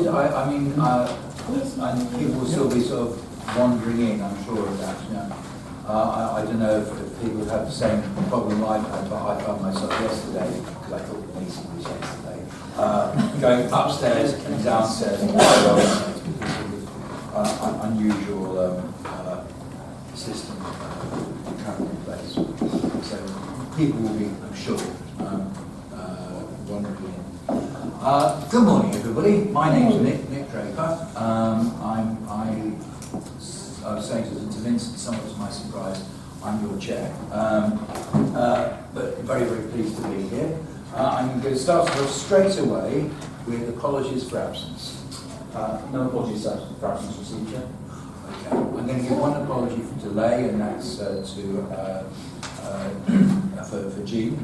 started. I mean, and people will still be sort of wandering in, I'm sure of that. You know. I don't know if people have the same problem I had, but I found myself yesterday, because I thought the meeting was yesterday, going upstairs and downstairs and unusual system currently in place. So people will be, I'm sure, wandering in. Good morning, everybody. My name's Nick Draper. I was saying to Vincent, somewhat to my surprise, I'm your chair. But very, very pleased to be here. I'm going to start off straight away with apologies for absence. No apologies for absence received, Chair. Okay. I'm going to give one apology for delay, and that's for Jean,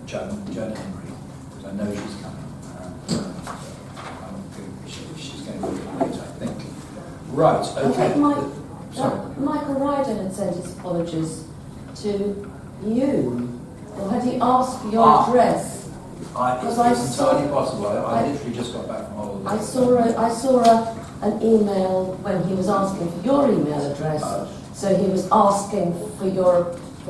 Joan Henry, because I know she's coming. She's going to be late, I think. Right, okay. Michael Ryden had sent his apologies to you, or had he asked for your address? It's entirely possible. I literally just got back from holiday. I saw an email when he was asking for your email address, so he was asking for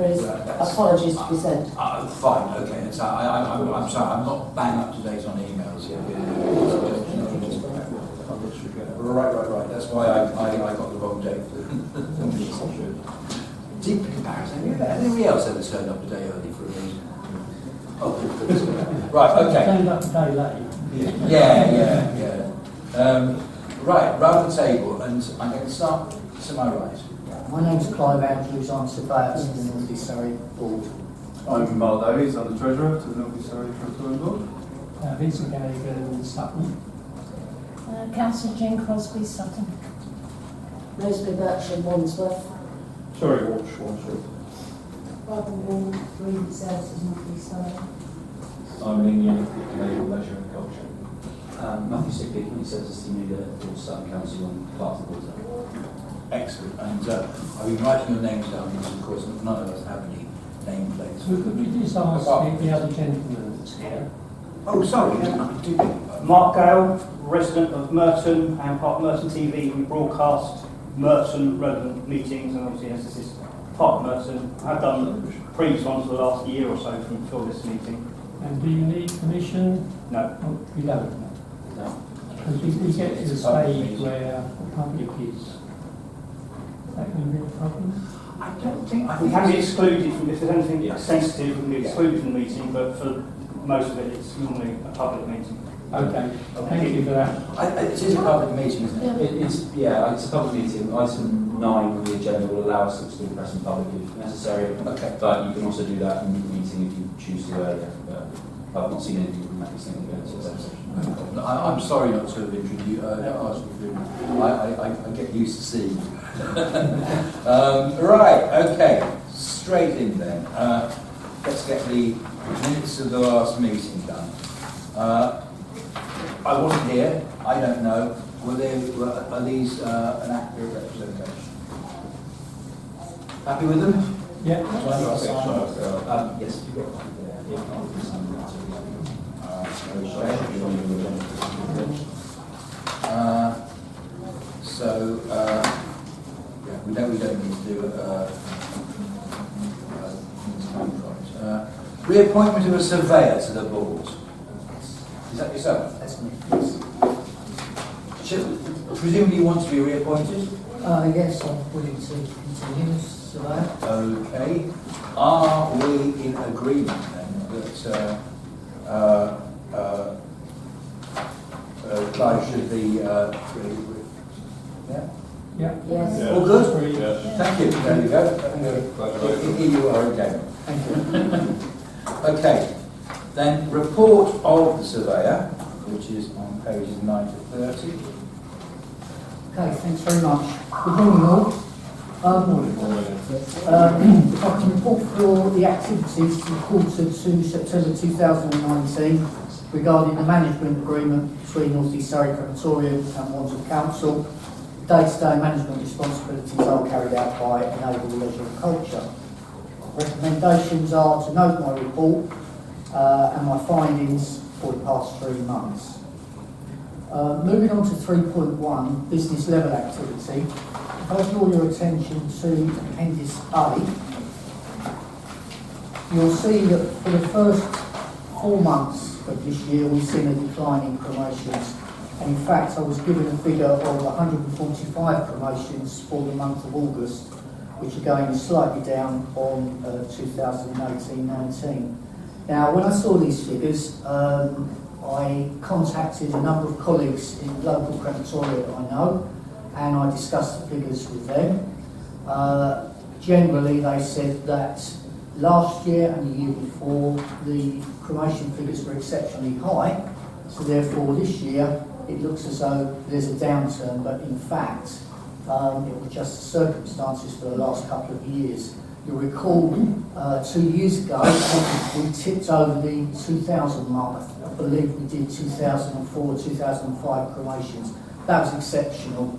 his apologies to be sent. Fine, okay. So I'm sorry, I'm not bang up to date on emails yet. Right. That's why I got the wrong date. Deep comparison. Anybody else ever turned up a day early for a reason? Oh, right, okay. Turned up a day late. Yeah. Right, round the table, and I'm going to start to my right. My name's Clive Andrews, I'm Surveyor to the North East Surrey Board. I'm Mark Davies, I'm the Treasurer to the North East Surrey Crematorium Board. Vincent Gallagher, Sutton. Councillor Jane Crosby, Sutton. Rosemary Bertram, Wandsworth. Sorry, Wandsworth. Robin Green Services, North East Surrey. I'm in Naval Leisure and Culture. Matthew Sigley, Community Services Team Leader for Sutton Council and part of the board. Excellent. And I've been writing your names down because, of course, none of us have any nameplates. So could we just ask the other gentleman that's here? Oh, sorry. Mark Gale, resident of Merton and part of Merton.TV. We broadcast Merton relevant meetings, and obviously as this is part of Merton, I've done previous ones for the last year or so for this meeting. And do you need permission? No. Oh, you don't? No. Because we get to the stage where the public is. Is that going to be a problem? I don't think... We can be excluded from, if there's anything Yeah. sensitive, we can be excluded from the meeting, but for most of it, it's normally a public meeting. Okay, thank you for that. It is a public meeting, isn't it? It's a public meeting. Item 9 on the agenda will allow us to exclude the press and public if necessary. Okay. But you can also do that in the meeting if you choose to earlier. I've not seen anything from that thing going to executive session. I'm sorry not to have introduced asked you to. I get used to seeing you. Right, okay. Straight in then. Let's get the minutes of the last meeting done. I wasn't here. I don't know. Are these an accurate representation? Happy with them? Yeah. Yes, you've got one there. We don't need to do reappointment of a surveyor to the board. Is that yourself? That's me. Yes. Presumably you want to be reappointed? Yes, I'm willing to continue as Surveyor. Okay. Are we in agreement then that Clive should be yeah? Yeah. Yes. Yeah. All good? Yes. Thank you. There you go. Here you are again. Thank you. Okay. Then report of the surveyor, which is on pages 9 to 30. Okay, thanks very much. Good morning all. If I can report for the activities reported to September 2019 regarding the management agreement between North East Surrey Crematorium and Wandsworth Council. Day-to-day management responsibilities are carried out by Enable Leisure and Culture. Recommendations are to note my report and my findings for the past 3 months. Moving on to 3.1, business level activity. If I draw your attention to Appendix A, you'll see that for the first 4 months of this year we've seen a decline in cremations. And in fact, I was given a figure of 145 cremations for the month of August, which again is slightly down on 2018-19. Now, when I saw these figures, I contacted a number of colleagues in local crematoria that I know, and I discussed the figures with them. Generally, they said that last year and the year before, the cremation figures were exceptionally high, so therefore this year it looks as though there's a downturn, but in fact it was just circumstances for the last couple of years. You'll recall 2 years ago we tipped over the 2,000 mark. I believe we did 2004, 2005 cremations. That was exceptional.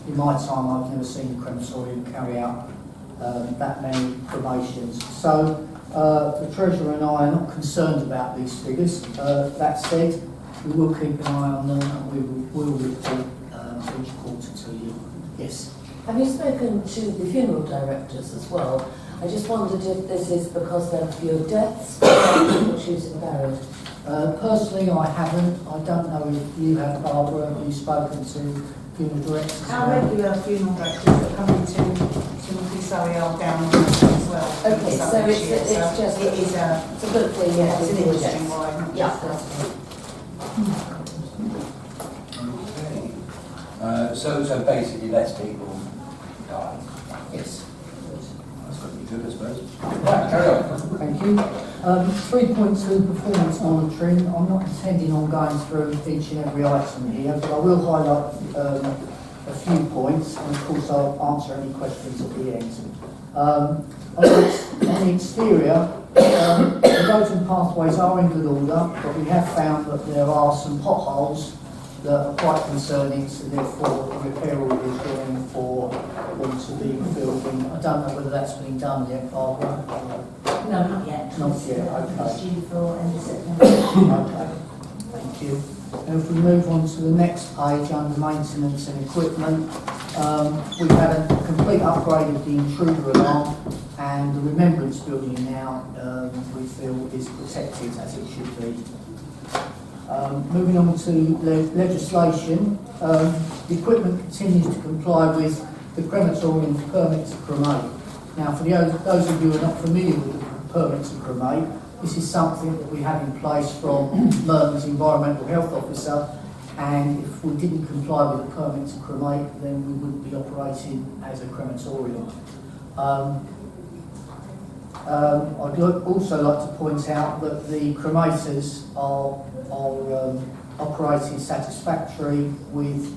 In my time I've never seen a crematorium carry out that many cremations. So the Treasurer and I are not concerned about these figures. That said, we will keep an eye on them and we will report each quarter to you. Yes. Have you spoken to the funeral directors as well? I just wondered if this is because there are fewer deaths or people choosing buried. Personally, I haven't. I don't know if you have, Barbara. Have you spoken to funeral directors? Our regular funeral directors that come into Surrey are down as well. Okay, so it's just it is a it's a good thing. yeah, it's an industry wide, not Yeah, just that's us. good. Okay. So basically less people die. Yes. That's got to be good, I suppose. Right, carry on. Thank you. 3.2 performance monitoring. I'm not intending on going through each and every item here, but I will highlight a few points, and of course I'll answer any questions at the end. On the exterior, the roads and pathways are in good order, but we have found that there are some potholes that are quite concerning, so therefore a repair order is going for them to be filled in. I don't know whether that's been done yet, Barbara. No, not yet. Not yet, okay. It's due for end of September. Okay, thank you. And if we move on to the next page under maintenance and equipment, we've had a complete upgrade of the intruder alarm, and the remembrance building now we feel is protected as it should be. Moving on to legislation, the equipment continues to comply with the crematorium's permit to cremate. Now, for those of you who are not familiar with the permit to cremate, this is something that we have in place from Merton's Environmental Health Officer, and if we didn't comply with the permit to cremate, then we wouldn't be operating as a crematorium. I'd also like to point out that the cremators are operating satisfactory with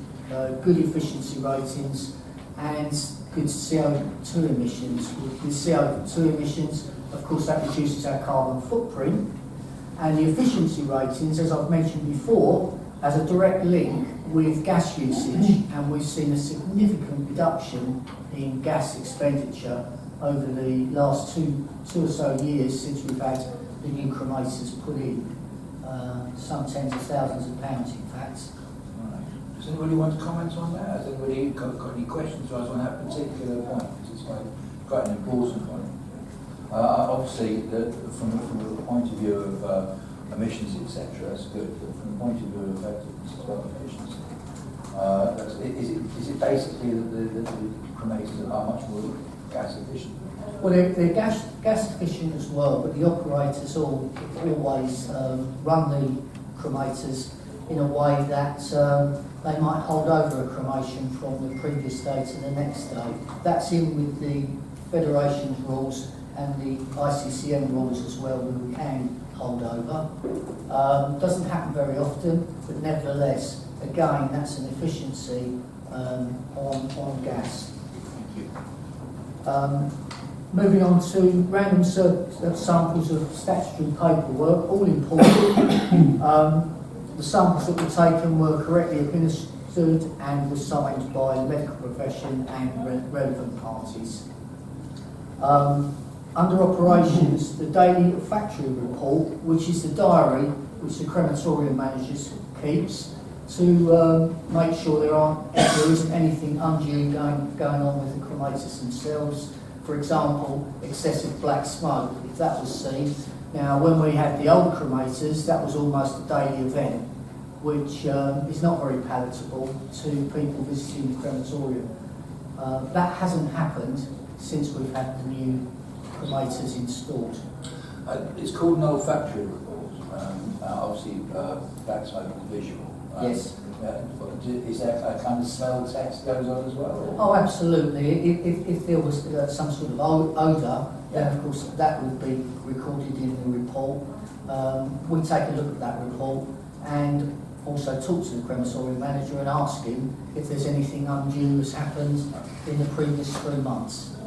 good efficiency ratings and good CO2 emissions. With CO2 emissions, of course, that reduces our carbon footprint, and the efficiency ratings, as I've mentioned before, has a direct link with gas usage, and we've seen a significant reduction in gas expenditure over the last two or so years since we've had the new cremators put in, some tens of thousands of pounds in fact. Right. Does anybody want to comment on that? Has anybody got any questions on that particular point? Because it's quite an important one. Obviously, from the point of view of emissions, etc., that's good. But from the point of view of effectiveness as well, efficiency, is it basically that the cremators are much more gas efficient? Well, they're gas efficient as well, but the operators always run the cremators in a way that they might hold over a cremation from the previous day to the next day. That's in with the Federation's rules and the ICCM rules as well, where we can hold over. Doesn't happen very often, but nevertheless, again, that's an efficiency on gas. Thank you. Moving on to random samples of statutory paperwork, all important. The samples that were taken were correctly administered and were signed by the medical profession and relevant parties. Under operations, the daily factory report, which is the diary which the crematorium manager keeps, to make sure there isn't anything undue going on with the cremators themselves. For example, excessive black smoke, if that was seen. Now, when we had the old cremators, that was almost a daily event, which is not very palatable to people visiting the crematorium. That hasn't happened since we've had the new cremators installed. It's called an olfactory report. Obviously, black smoke is visual. Yes. Is there a kind of smell test goes on as well? Oh, absolutely. If there was some sort of odour, then of course that would be recorded in the report. We take a look at that report and also talk to the crematorium manager and ask him if there's anything undue has happened in the previous 3 months.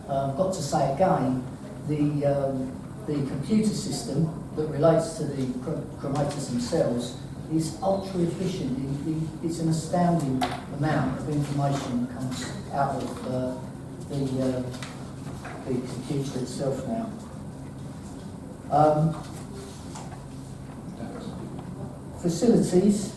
Got to say again, the computer system that relates to the cremators themselves is ultra efficient. It's an astounding amount of information that comes out of the computer itself now. Facilities,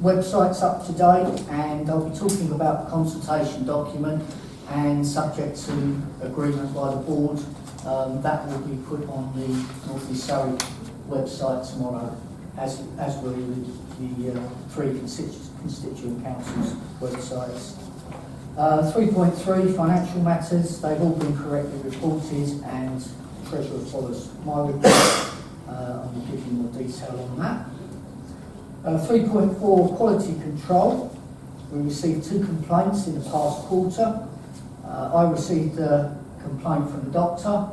website's up to date, and I'll be talking about the consultation document, and subject to agreement by the board, that will be put on the North East Surrey website tomorrow, as will the three constituent councils' websites. 3.3 financial matters, they've all been correctly reported, and the Treasurer follows my report. I will give you more detail on that. 3.4 quality control. We received 2 complaints in the past quarter. I received a complaint from the doctor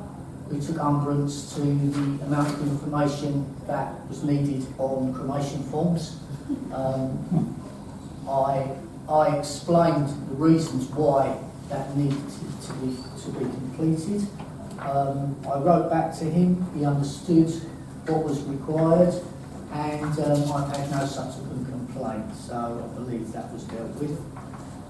who took umbrance to the amount of information that was needed on cremation forms. I explained the reasons why that needed to be completed. I wrote back to him, he understood what was required, and I've had no subsequent complaints, so I believe that was dealt with.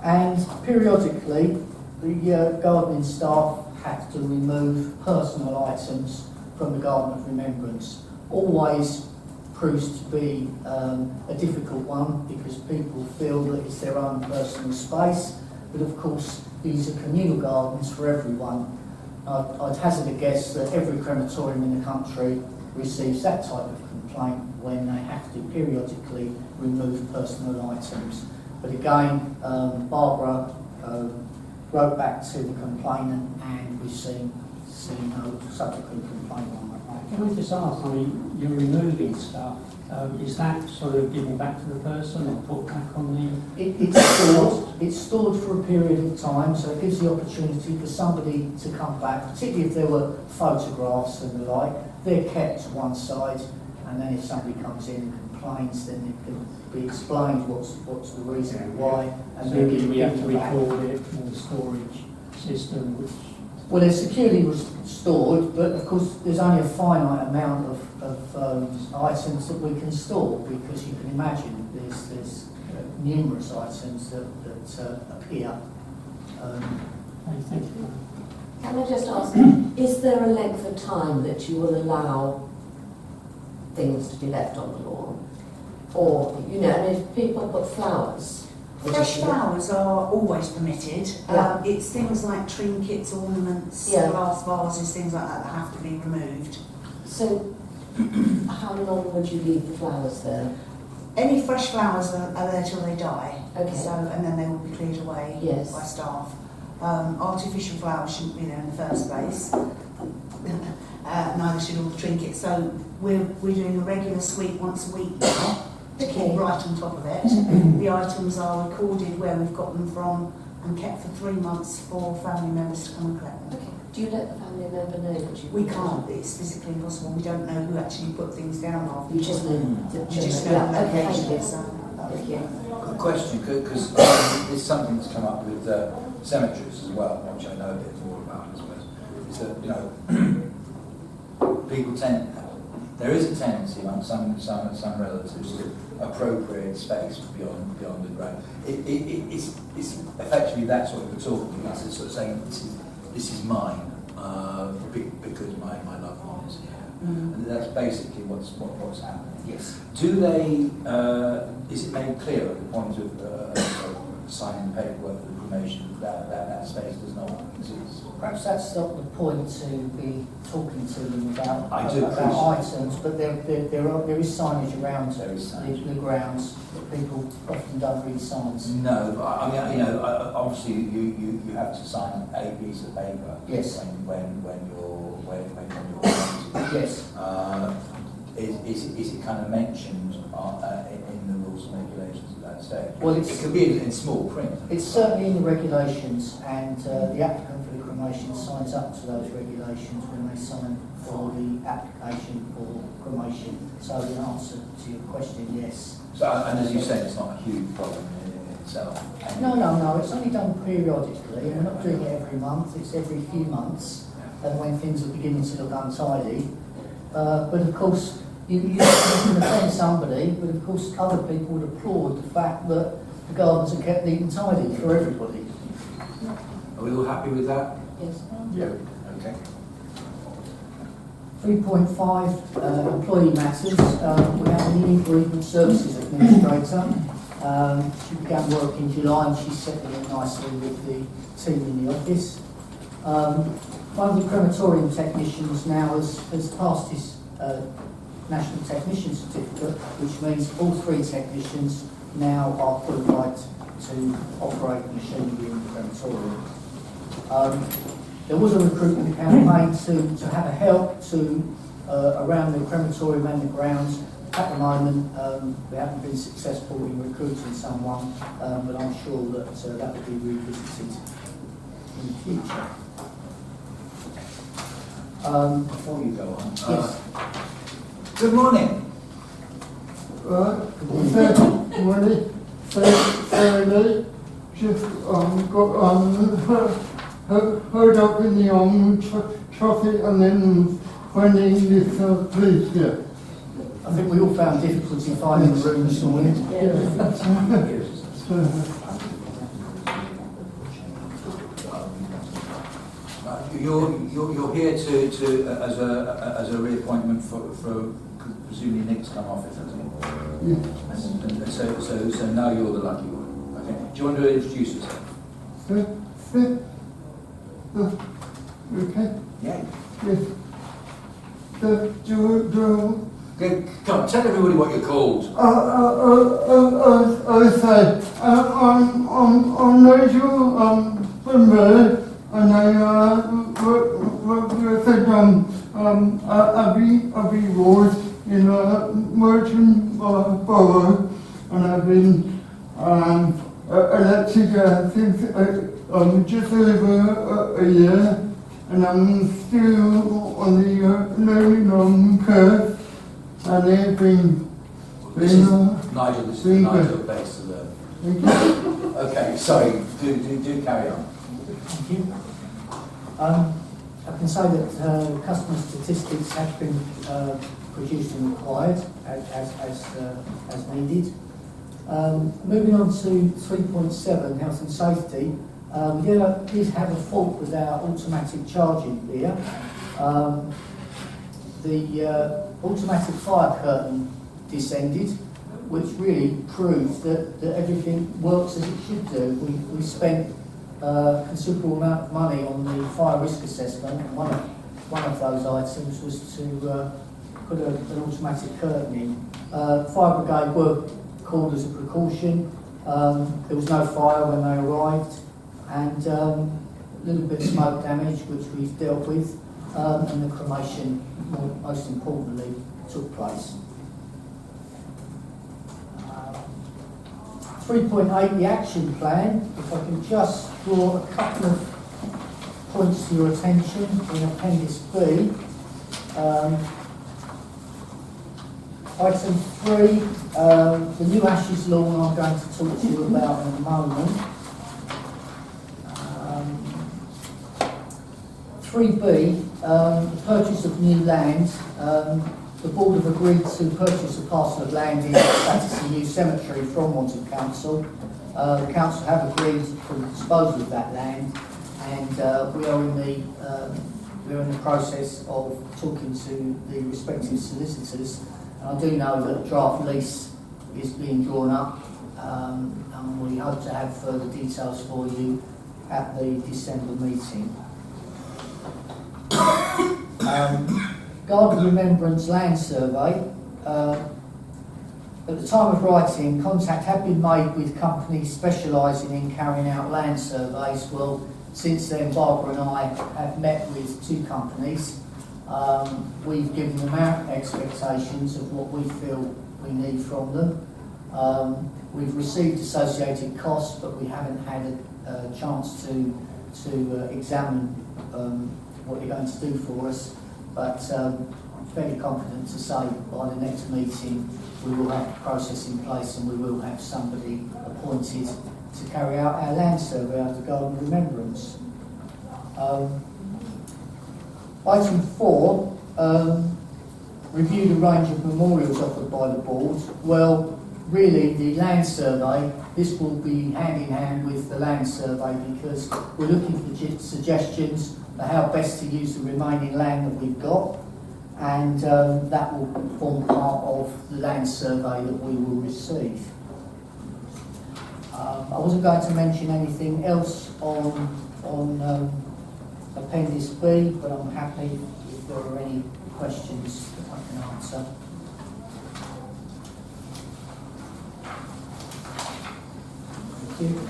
And periodically, the gardening staff have to remove personal items from the Garden of Remembrance. Always proves to be a difficult one, because people feel that it's their own personal space, but of course these are communal gardens for everyone. I'd hazard a guess that every crematorium in the country receives that type of complaint when they have to periodically remove personal items. But again, Barbara wrote back to the complainant, and we've seen no subsequent complaint on that. Can we just ask, I mean, you're removing stuff, is that sort of giving back to the person or put back on the... It's stored for a period of time, so it gives the opportunity for somebody to come back, particularly if there were photographs and the like. They're kept to one side, and then if somebody comes in and complains, then it can be explained what's the reason why. And So then we have to record it in the storage system, which... Well, they're securely stored, but of course there's only a finite amount of items that we can store, because you can imagine there's numerous items that appear. Thank you. Can I just ask, is there a length of time that you will allow things to be left on the lawn? Or, you know, and if people put flowers... Fresh flowers are always permitted. Yeah. It's things like trinkets, ornaments, Yeah. glass vases, things like that that have to be removed. So, how long would you leave the flowers there? Any fresh flowers are there till they die. Okay. So, and then they will be cleared away Yes. by staff. Artificial flowers shouldn't be there in the first place. Neither should all the trinkets. So we're doing a regular sweep once a week now to Okay. keep right on top of it. The items are recorded where we've got them from and kept for 3 months for family members to come and collect them. Okay. Do you let the family member know that you... We can't, it's physically impossible. We don't know who actually put things down after. You just know... We just know Yeah, the okay, location. thank you. So, Thank you. Good question, because it's something that's come up with cemeteries as well, which I know a bit more about, I suppose. Is that, you know, people tend... There is a tendency among some relatives to appropriate space beyond the grave. It's effectively that's what we're talking about. It's sort of saying this is mine, because my loved one is here. And that's basically what's happening. Yes. Do they, is it made clear at the point of signing the paperwork for the cremation that space does not exist? Perhaps that's not the point to be talking to them about, I do about appreciate items, but there is signage around There is signage. the grounds that people often don't read signs. No, but I mean, you know, obviously you have to sign a piece of paper. Yes. When you're Yes. Is it kind of mentioned in the rules and regulations at that stage? Well, it could be in small print. It's certainly in the regulations, and the applicant for the cremation signs up to those regulations when they sign for the application for cremation. So the answer to your question, yes. So, and as you said, it's not a huge problem in itself. No, it's only done periodically, and we're not doing it every month, it's every few months, and when things are beginning to look untidy. But of course, you can offend somebody, but of course other people would applaud the fact that the gardens are kept neat and tidy for everybody. Are we all happy with that? Yes. Yeah. Okay. 3.5, employee matters. We have a new bereavement services administrator. She began work in July and she's settling in nicely with the team in the office. One of the crematorium technicians now has passed his National Technician Certificate, which means all 3 technicians now are qualified to operate machinery in the crematorium. There was a recruitment campaign to have a help to around the crematorium and the grounds. At the moment, we haven't been successful in recruiting someone, but I'm sure that that will be revisited in the future. Before you go on, Yes. good morning. Fairly, just heard up in the traffic and then finding this police here. I think we all found difficulty finding the room this morning. You're here to as a reappointment for presumably Nick's come off it, hasn't he? Yeah. So now you're the lucky one. Okay. Do you want to introduce yourself? Okay. Yeah. Yes. Okay, come on, tell everybody what you're called. I say, I'm Nigel Finlay, and I represent Abbey Ward in Merton Borough, and I've been elected since just over a year, and I'm still on the learning curve, and they've been Nigel, this is Nigel base to learn. Okay, sorry, do carry on. Thank you. I can say that customer statistics have been produced and required as needed. Moving on to 3.7, health and safety. We did have a fault with our automatic charging gear. The automatic fire curtain descended, which really proves that everything works as it should do. We spent a considerable amount of money on the fire risk assessment, and one of those items was to put an automatic curtain in. Fire brigade were called as a precaution. There was no fire when they arrived, and a little bit of smoke damage, which we've dealt with, and the cremation, most importantly, took place. 3.8, the action plan. If I can just draw a couple of points to your attention in Appendix B. Item 3, the new Ashes lawn I'm going to talk to you about in a moment. 3B, the purchase of new land. The board have agreed to purchase a parcel of land in Battersea New Cemetery from Wandsworth Council. The council have agreed for the disposal of that land, and we are in the we're in the process of talking to the respective solicitors, and I do know that a draft lease is being drawn up, and we hope to have further details for you at the December meeting. Garden Remembrance Land Survey. At the time of writing, contact had been made with companies specialising in carrying out land surveys. Well, since then, Barbara and I have met with 2 companies. We've given them our expectations of what we feel we need from them. We've received associated costs, but we haven't had a chance to examine what they're going to do for us. But I'm fairly confident to say by the next meeting we will have the process in place and we will have somebody appointed to carry out our land survey of the Garden Remembrance. Item 4, reviewed a range of memorials offered by the board. Well, really the land survey, this will be hand in hand with the land survey because we're looking for suggestions for how best to use the remaining land that we've got, and that will form part of the land survey that we will receive. I wasn't going to mention anything else on Appendix B, but I'm happy if there are any questions that I can answer. Thank you.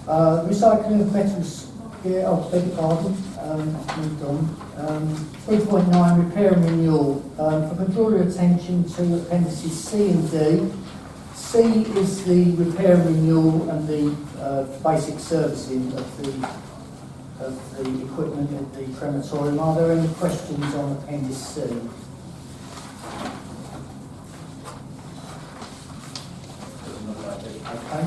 Recycling of metals. Yeah, oh, beg your pardon. Moved on. 3.9, repair and renewal. If I can draw your attention to appendices C and D. C is the repair and renewal and the basic servicing of the equipment at the crematorium. Are there any questions on appendix C? Okay.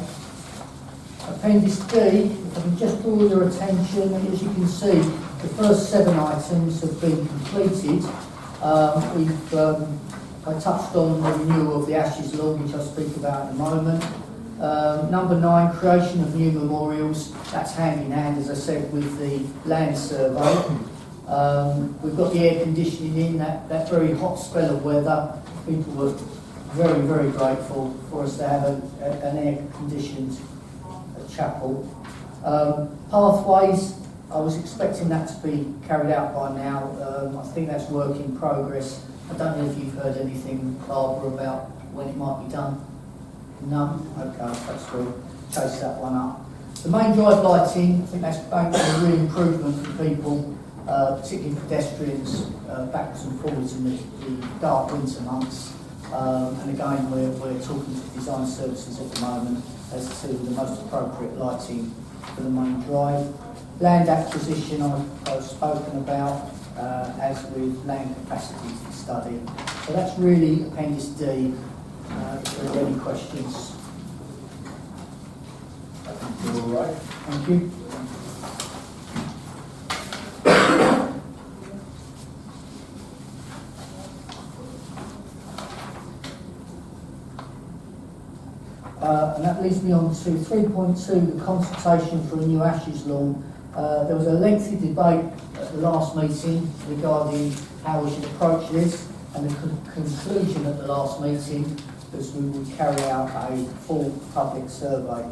Appendix D, if I can just draw your attention, as you can see, the first 7 items have been completed. I touched on the renewal of the Ashes Law, which I'll speak about in a moment. Number 9, creation of new memorials. That's hand in hand, as I said, with the land survey. We've got the air conditioning in, that very hot spell of weather. People were very, very grateful for us to have an air-conditioned chapel. Pathways, I was expecting that to be carried out by now. I think that's work in progress. I don't know if you've heard anything, Barbara, about when it might be done. No? Okay, perhaps we'll chase that one up. The main drive lighting, I think that's going to be a real improvement for people, particularly pedestrians, backwards and forwards in the dark winter months. And again, we're talking to design services at the moment as to the most appropriate lighting for the main drive. Land acquisition I've spoken about, as with land capacity study. So that's really Appendix D. If there are any questions. I think you're all right. Thank you. And that leads me on to 3.2, the consultation for a new Ashes lawn. There was a lengthy debate at the last meeting regarding how we should approach this, and the conclusion at the last meeting was we would carry out a full public survey.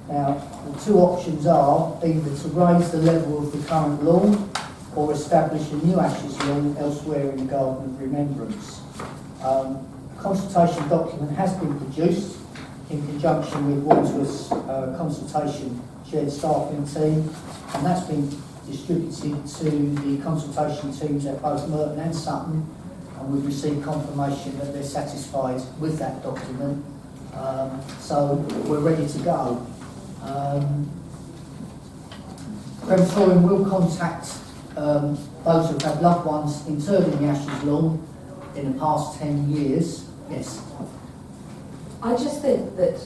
Now, the 2 options are either to raise the level of the current lawn or establish a new Ashes lawn elsewhere in the Garden of Remembrance. A consultation document has been produced in conjunction with Wandsworth's consultation shared staffing team, and that's been distributed to the consultation teams at both Merton and Sutton, and we've received confirmation that they're satisfied with that document. So we're ready to go. Crematorium will contact those who have loved ones interred in the Ashes lawn in the past 10 years. Yes. I just think that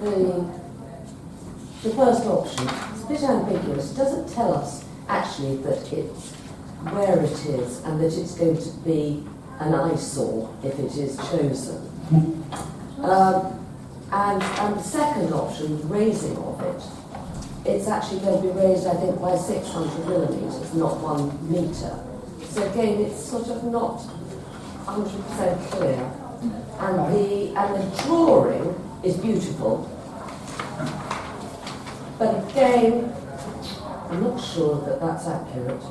the first option is a bit ambiguous. It doesn't tell us actually that it's where it is and that it's going to be an eyesore if it is chosen. And the second option, the raising of it, it's actually going to be raised, I think, by 600 millimetres, not 1 metre. So again, it's sort of not 100% clear. And the drawing is beautiful. But again, I'm not sure that that's accurate.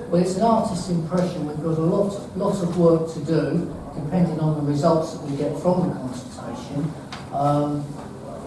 Well, it's an artist's impression. We've got a lot of work to do, depending on the results that we get from the consultation.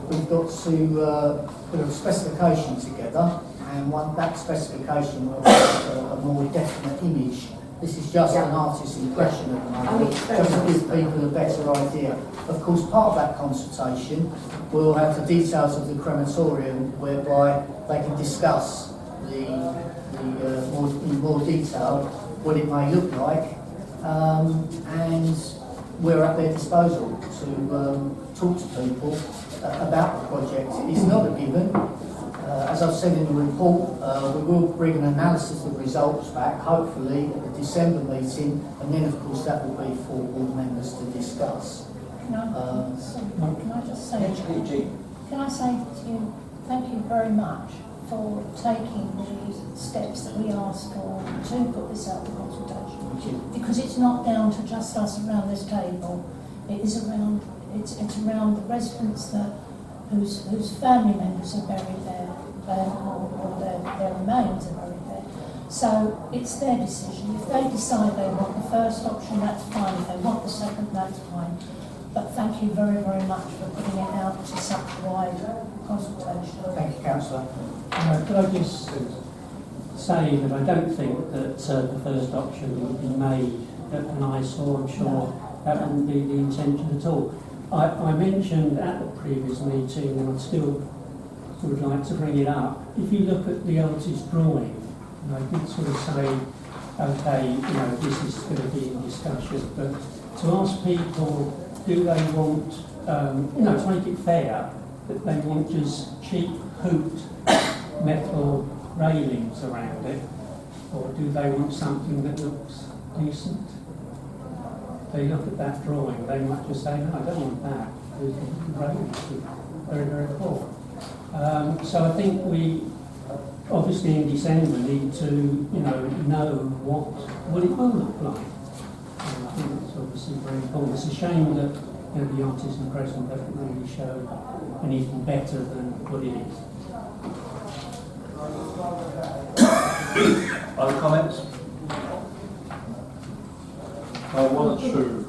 We've got to put a specification together, and that specification will have a more definite image. This is just an artist's impression at the moment, just to give people a better idea. Of course, part of that consultation will have the details of the crematorium, whereby they can discuss in more detail what it may look like, and we're at their disposal to talk to people about the project. It's not a given. As I've said in the report, we will bring an analysis of the results back, hopefully at the December meeting, and then of course that will be for all members to discuss. Can I just say, can I say to you, thank you very much for taking the steps that we asked for to put this out for consultation. Because it's not down to just us around this table. It is around, it's around the residents whose family members are buried there, or their remains are buried there. So it's their decision. If they decide they want the first option, that's fine. If they want the second, that's fine. But thank you very, very much for putting it out to such a wide consultation. Thank you, Councillor. Could I just say that I don't think that the first option would be made at an eyesore. I'm sure that wouldn't be the intention at all. I mentioned at the previous meeting, and I still would like to bring it up, if you look at the artist's drawing, I did sort of say, okay, this is going to be in discussion, but to ask people, do they want, to make it fair, that they want just cheap, hooped metal railings around it, or do they want something that looks decent? They look at that drawing, they might just say, no, I don't want that. The railings are very, very poor. So I think we, obviously in December, need to, know what it will look like. And I think that's obviously very important. It's a shame that the artist and present doesn't really show anything better than what it is. Other comments? One or two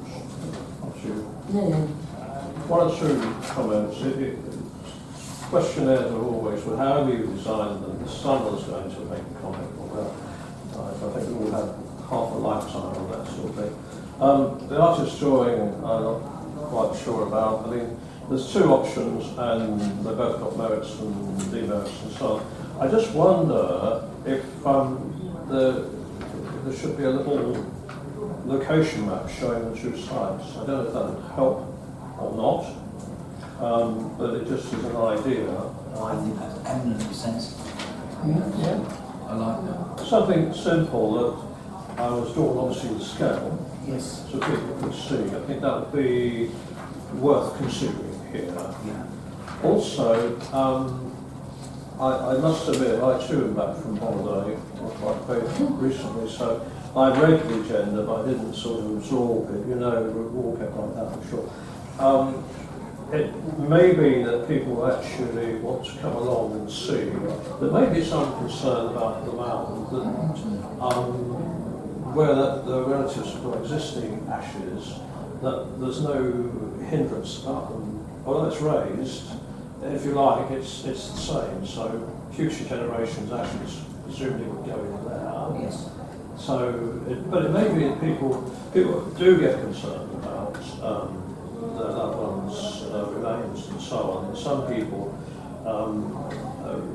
comments. Questionnaires are always, well, how have you decided that the son was going to make a comment or that? I think we all have half a lifetime on that sort of thing. The artist's drawing, I'm not quite sure about. I mean, there's two options, and they've both got merits and demerits and so on. I just wonder if there should be a little location map showing the two sites. I don't know if that would help or not, but it just is an idea. I think that's eminently sensible. Yeah. I like that. Something simple that I was drawn obviously with scale, Yes. so people could see. I think that would be worth considering here. Yeah. Also, I must admit, I too am back from holiday, quite very recently, so I read the agenda, but I didn't sort of absorb it. We all get like that, I'm sure. It may be that people actually want to come along and see. There may be some concern about the mound, that where the relatives have got existing ashes, that there's no hindrance about them. Although it's raised, if you like, it's the same. So future generations' ashes presumably would go in there. Yes. So, but it may be that people do get concerned about their loved ones' remains and so on. And some people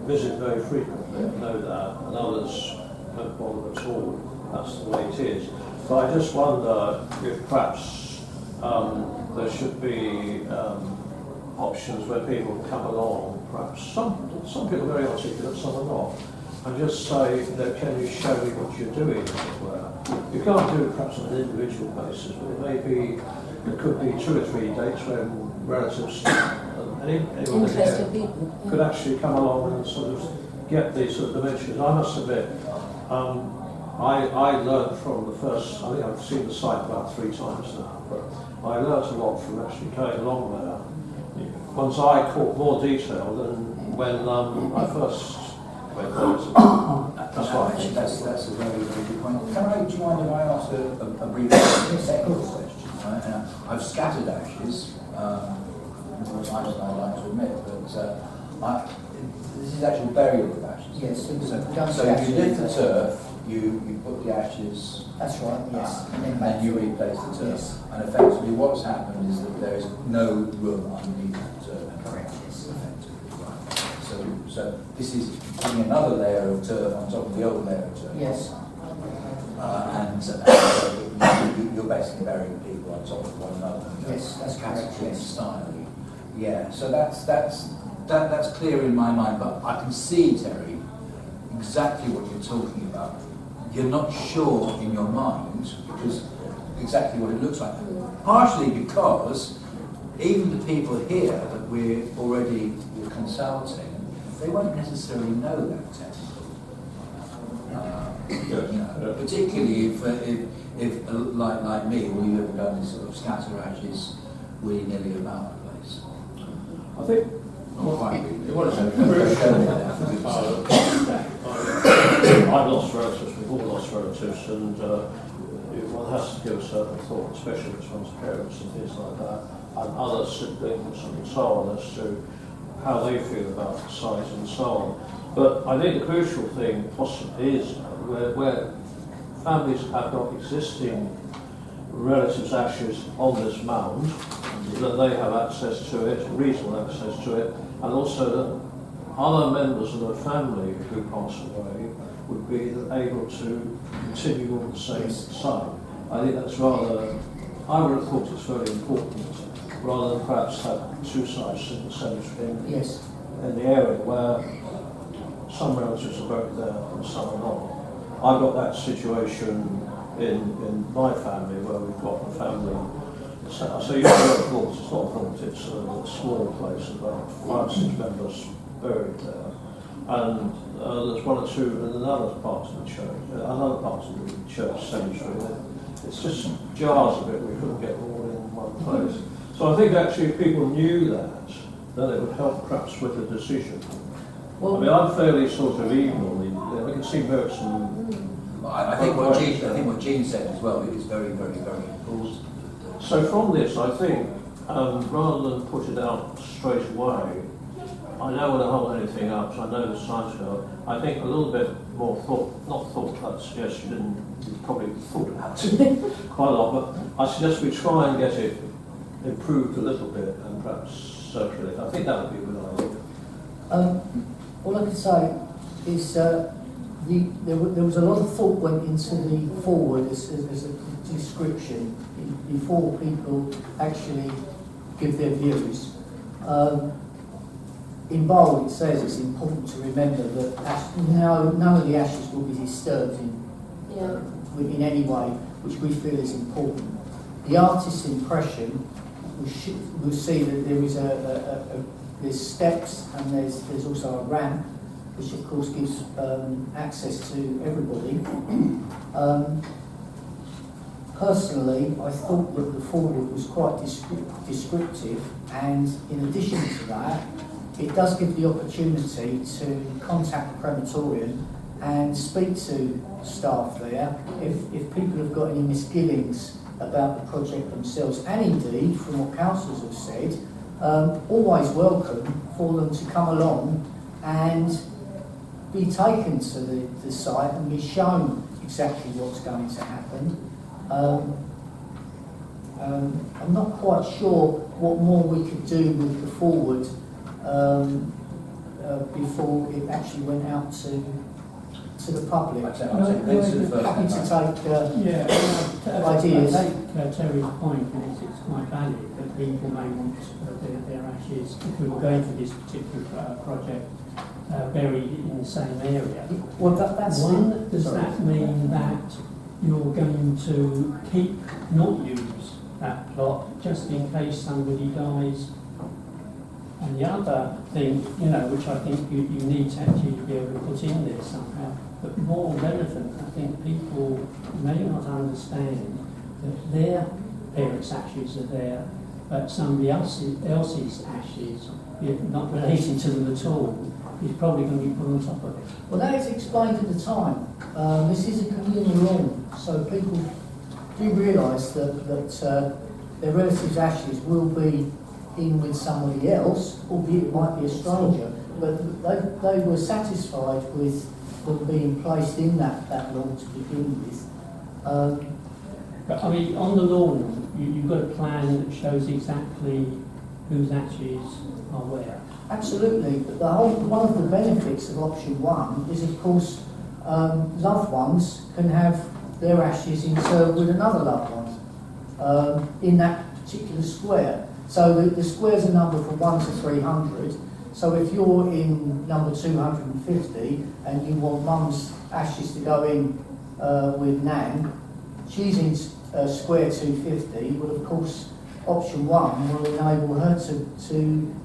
visit very frequently, know that, and others don't bother at all. That's the way it is. But I just wonder if perhaps there should be options where people come along. Perhaps some people are very articulate, some are not. And just say, can you show me what you're doing, as it were? You can't do it perhaps on an individual basis, but it could be 2 or 3 dates when relatives, anyone Interested here people. could actually come along and sort of get these sort of dimensions. I must admit, I learned from the first, I think I've seen the site about 3 times now, but I learned a lot from actually going along there. Once I caught more detail than when I first went there. That's a very, very good point. Do you mind if I ask a brief technical question? I've scattered ashes, more times than I'd like to admit, but this is actual burial of ashes. Yes, So you lift the turf, you put the ashes. That's right, yes. And then you replace the turf. Yes. And effectively what's happened is that there is no room underneath that turf. Correct, yes. Effectively, right. So this is putting another layer of turf on top of the old layer of turf. Yes. And so you're basically burying people on top of one another. Yes, that's correct, yes. Style. Yeah, so that's clear in my mind, but I can see, Terry, exactly what you're talking about. You're not sure in your mind because exactly what it looks like. Partially because even the people here that we're already consulting, they won't necessarily know that technical. Particularly if like me, we've ever done this sort of scatter ashes willy-nilly about the place. I think Not quite really. I've lost relatives, we've all lost relatives, and one has to give a certain thought, especially if it's one's parents and things like that, and other siblings and so on, as to how they feel about the site and so on. But I think the crucial thing possibly is where families have got existing relatives' ashes on this mound, that they have access to it, reasonable access to it, and also that other members of the family who pass away would be able to continue on the same site. I think that's rather, I would have thought it's very important, rather than perhaps have 2 sites in the cemetery Yes. in the area where some relatives are buried there and some are not. I've got that situation in my family where we've got a family. So you have a vault, it's not a vault, it's a small place, about 5 or 6 members buried there. And there's 1 or 2 in another part of the church, another part of the church cemetery. It's just jars of it, we couldn't get them all in one place. So I think actually if people knew that, then it would help perhaps with the decision. Well, I mean, I'm fairly sort of even on the, I can see Merton. I think what Jean said as well is very, very, very important. So from this, I think, rather than put it out straight away, I know when I hold anything up, so I know the science go. I think a little bit more I suggest you probably thought about it quite a lot, but I suggest we try and get it improved a little bit and perhaps circulate. I think that would be a good idea. All I can say is there was a lot of thought went into the forward as a description before people actually give their views. In bold it says it's important to remember that none of the ashes will be disturbed in any way, which we feel is important. The artist's impression will see that there is there's steps and there's also a ramp, which of course gives access to everybody. Personally, I thought that the forward was quite descriptive, and in addition to that, it does give the opportunity to contact the crematorium and speak to staff there if people have got any misgivings about the project themselves, and indeed, from what councillors have said, always welcome for them to come along and be taken to the site and be shown exactly what's going to happen. I'm not quite sure what more we could do with the forward before it actually went out to the public. Happy to take ideas. I take Terry's point, and it's quite valid that people may want their ashes, if we were going for this particular project, buried in the same area. Well, that's does that mean that you're going to not use that that plot just in case somebody dies. And the other thing, which I think you need to actually be able to put in there somehow, but more relevant, I think people may not understand that their parents' ashes are there, but somebody else's ashes, not relating to them at all, is probably going to be put on top of it. Well, that is explained at the time. This is a communal lawn, so people do realise that their relatives' ashes will be in with somebody else, albeit it might be a stranger, but they were satisfied with them being placed in that lawn to begin with. But I mean, on the lawn, you've got a plan that shows exactly whose ashes are where. Absolutely, but one of the benefits of option 1 is, of course, loved ones can have their ashes interred with another loved one in that particular square. So the squares are numbered from 1 to 300. So if you're in number 250 and you want Mum's ashes to go in with Nan, she's in square 250. Well, of course, option 1 will enable her to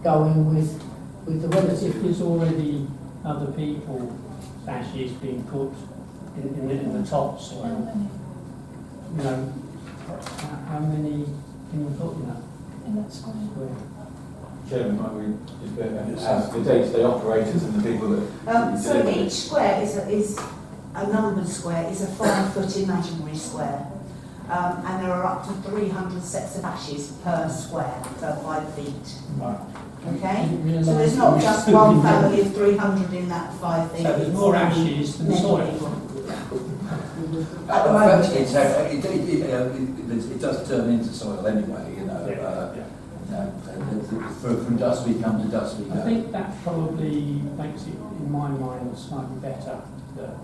go in with the relative. If there's already other people's ashes being put in the top soil, how many can you put in that? In that square. Chairman, might we just go back as the day-to-day operators and the people that... So each square is a numbered square, is a 5-foot imaginary square. And there are up to 300 sets of ashes per square, per 5 feet. Right. Okay? So there's not just one family of 300 in that 5 feet. So there's more ashes than soil. At the moment, it does turn into soil anyway, from dust we come to dust we go. I think that probably makes it, in my mind, slightly better that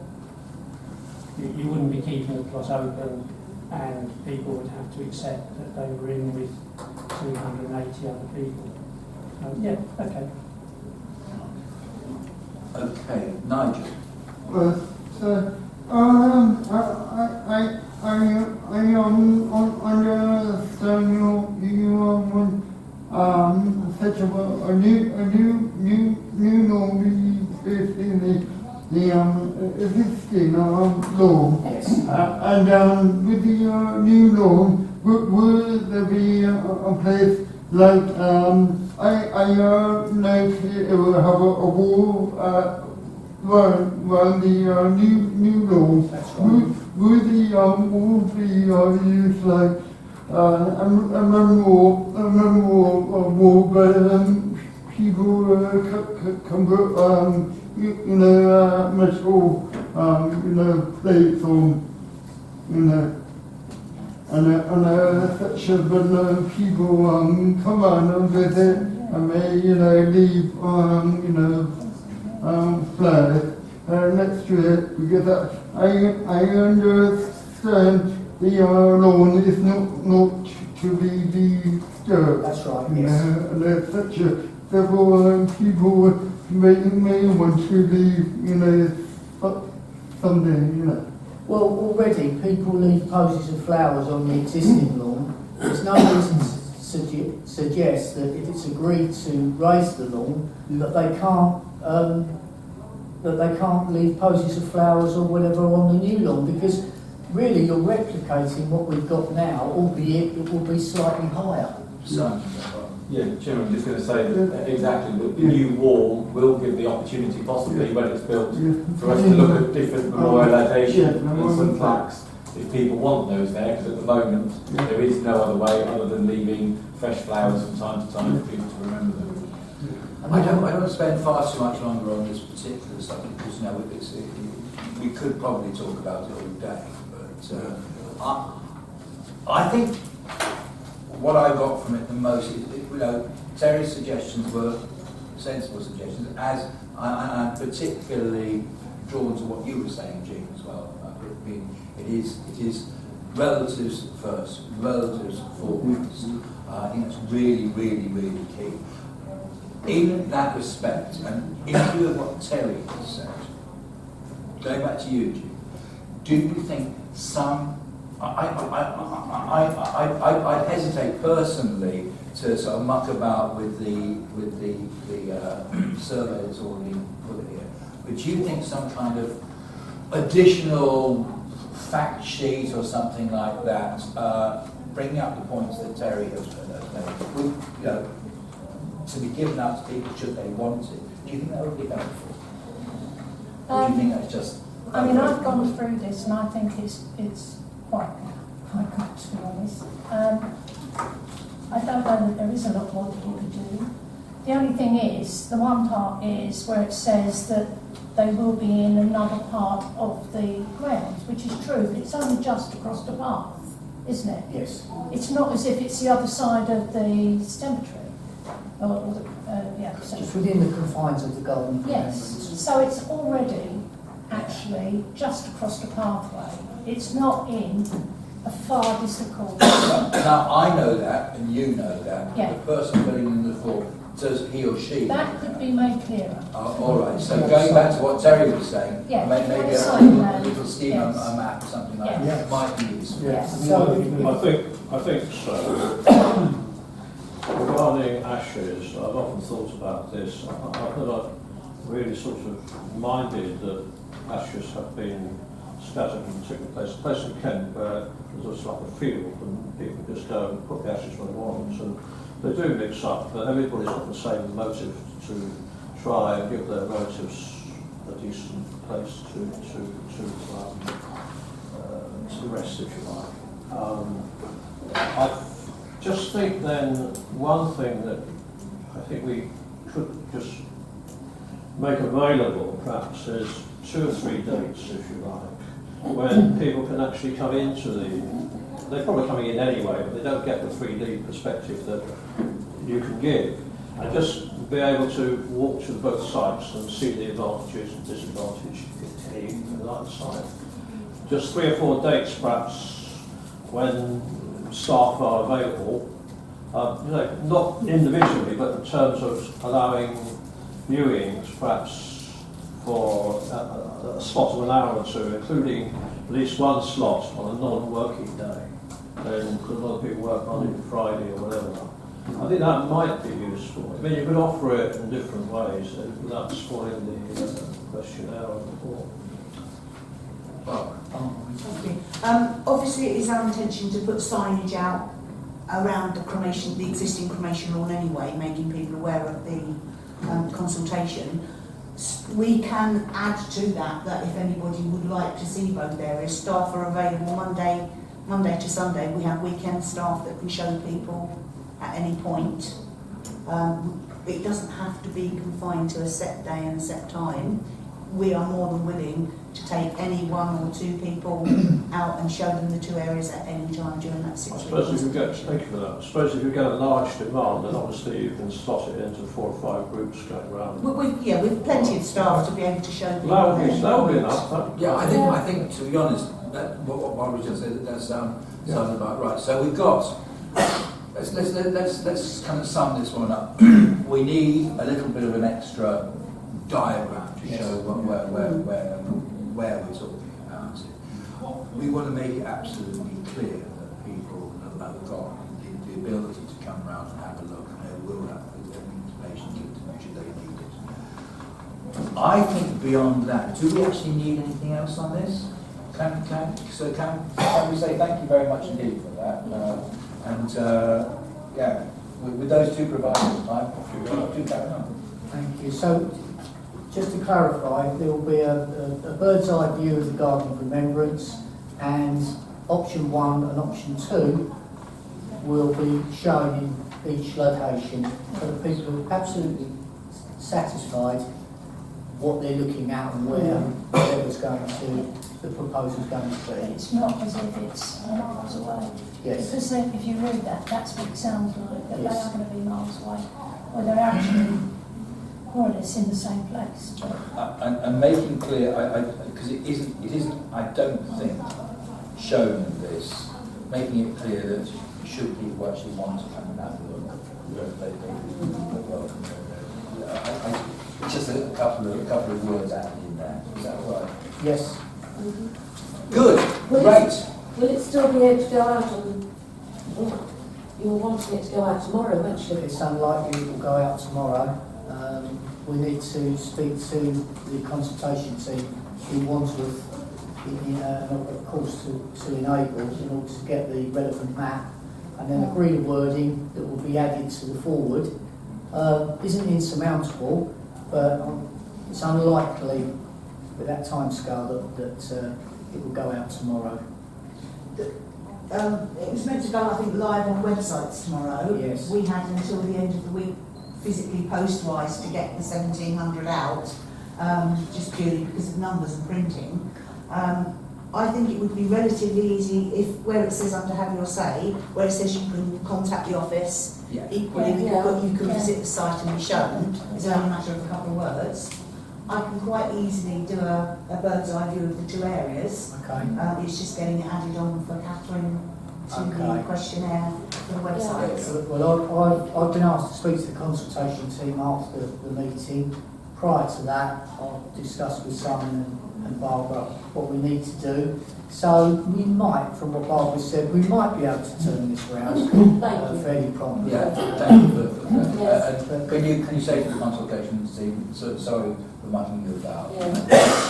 you wouldn't be keeping the plot open and people would have to accept that they were in with 280 other people. Yeah, okay. Okay, Nigel. Well, so, I understand you want such a new law based in the existing law. Yes. And with the new law, will there be a place like I know it will have a wall around the new law. That's right. Will the wall be used like a memorial wall where people can put metal plates on, and such as when people come on and visit and may leave flags next to it, because I understand the lawn is not to be disturbed. That's right, yes. And there's such several people may want to leave, someday, Well, already people leave posies of flowers on the existing lawn. There's no reason to suggest that if it's agreed to raise the lawn, that they can't leave posies of flowers or whatever on the new lawn, because really you're replicating what we've got now, albeit it will be slightly higher. Yeah, Chairman, I'm just going to say that exactly that the new wall will give the opportunity, possibly when it's built, for us to look at different memorialisation and some plaques, if people want those there, because at the moment there is no other way other than leaving fresh flowers from time to time for people to remember them. I don't spend far too much longer on this particular subject because we could probably talk about it all day. But I think what I got from it the most is, Terry's suggestions were sensible suggestions, as I'm particularly drawn to what you were saying, Jean, as well. It is relatives first, relatives foremost. I think it's really, really, really key. In that respect, and in view of what Terry has said, going back to you, Jean, do you think some I hesitate personally to sort of muck about with the survey that's already put here. But do you think some kind of additional fact sheet or something like that, bringing up the points that Terry has made, would, you know, to be given out to people should they want it? Do you think that would be helpful? Or do you think that's just... I mean, I've gone through this and I think it's quite good, to be honest. I don't know that there is a lot more that you could do. The only thing is, the one part is where it says that they will be in another part of the grounds, which is true, but it's only just across the path, isn't it? Yes. It's not as if it's the other side of the cemetery. Or the, yeah, Just cemetery. within the confines of the garden. Yes, so it's already actually just across the pathway. It's not in a far distant corner. Now, I know that, and you know that. Yeah. The person filling in the form, does he or she? That could be made clearer. All right, so going back to what Terry was saying, Yeah, maybe yes. a little scheme, Yes. a map or something like Yes. that might be useful. Yes. I think so. Regarding ashes, I've often thought about this. I've never really sort of minded that ashes have been scattered in particular places. A place in Kent where there's just like a field and people just go and put the ashes where they want. And they do mix up, but everybody's got the same motive to try and give their relatives a decent place to rest, if you like. I just think then one thing that I think we could just make available perhaps is 2 or 3 dates, if you like, when people can actually come into they're probably coming in anyway, but they don't get the 3D perspective that you can give, and just be able to walk to both sites and see the advantages and disadvantages if any from either side. Just 3 or 4 dates perhaps when staff are available, you know, not individually, but in terms of allowing viewings, perhaps for a slot of an hour or 2, including at least one slot on a non-working day, then because a lot of people work Monday to Friday or whatever. I think that might be useful. I mean, you could offer it in different ways without spoiling the questionnaire or the form. Obviously, it is our intention to put signage out around the cremation, the existing cremation lawn anyway, making people aware of the consultation. We can add to that if anybody would like to see both areas. Staff are available Monday to Sunday. We have weekend staff that can show people at any point. It doesn't have to be confined to a set day and a set time. We are more than willing to take any 1 or 2 people out and show them the 2 areas at any time during that 6 weeks. I suppose if you get, thank you for that. I suppose if you get a large demand, then obviously you can slot it into 4 or 5 groups going around. We've plenty of staff to be able to show people. That would be enough. Yeah, I think to be honest, what Barbara just said, that sounds about right. So we've got. Let's kind of sum this one up. We need a little bit of an extra diagram to show where we're talking about it. We want to make it absolutely clear that people have got the ability to come around and have a look, and they will have the information given to them should they need it. I think beyond that, do we actually need anything else on this? Can we say thank you very much indeed for that? Yeah, with those 2 providers, do carry on. Thank you. So, just to clarify, there will be a bird's eye view of the Garden of Remembrance, and option 1 and option 2 will be shown in each location, so that people are absolutely satisfied what they're looking at and where it's going to, the proposal's going to be. It's not as if it's miles away. Yes. Because if you read that, that's what it sounds like, that Yes. they are going to be miles away, or they're actually more or less in the same place. And making clear, because it isn't, I don't think, shown in this, making it clear that should people actually want to come and have a look, they're welcome. Just a couple of words added in there. Is that right? Yes. Good. Great. Will it still be able to go out on, you're wanting it to go out tomorrow, won't you? It's unlikely it will go out tomorrow. We need to speak to the consultation team in Wandsworth, of course, to enable in order to get the relevant map and then agree the wording that will be added to the forward. Isn't insurmountable, but it's unlikely with that timescale that it will go out tomorrow. It was meant to go, I think, live on websites tomorrow. Yes. We had until the end of the week, physically post-wise, to get the 1,700 out, just purely because of numbers and printing. I think it would be relatively easy if, where it says under have your say, where it says you can contact the office, Yeah. equally Yeah. you can visit the site and be shown. It's only a matter of a couple of words. I can quite easily do a bird's eye view of the two areas. Okay. It's just getting it added on for Catherine to Okay. the questionnaire for the website. Well, I've been asked to speak to the consultation team after the meeting. Prior to that, I'll discuss with Simon and Barbara what we need to do. So we might, from what Barbara said, we might be able to turn this around fairly promptly. Yeah, thank you for that. Yes. Can you say to the consultation team, sorry for mucking you about. Yeah.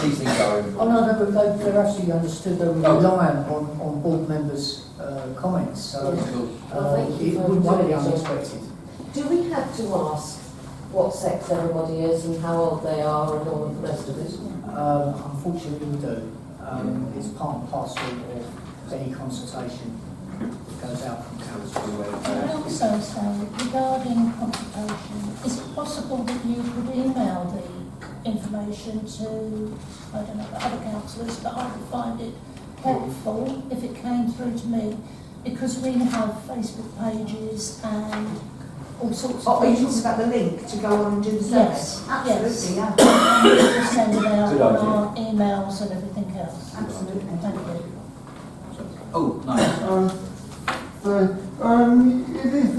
These things are important. Oh no, but they're absolutely understood. They're reliant on board members' comments. So it wouldn't be unexpected. Do we have to ask what sex everybody is and how old they are and all of the rest of it? Unfortunately, we do. It's part and parcel of any consultation that goes out from council. Can I also say, regarding consultation, is it possible that you could email the information to, I don't know, the other councillors, but I would find it helpful if it came through to me, because we have Facebook pages and all sorts of Are you things. talking about the link to go on and do the survey? Yes, Absolutely, yes. yeah. And we'll send it out Good on idea. our emails and everything else. Absolutely. Thank you. Oh, nice. It is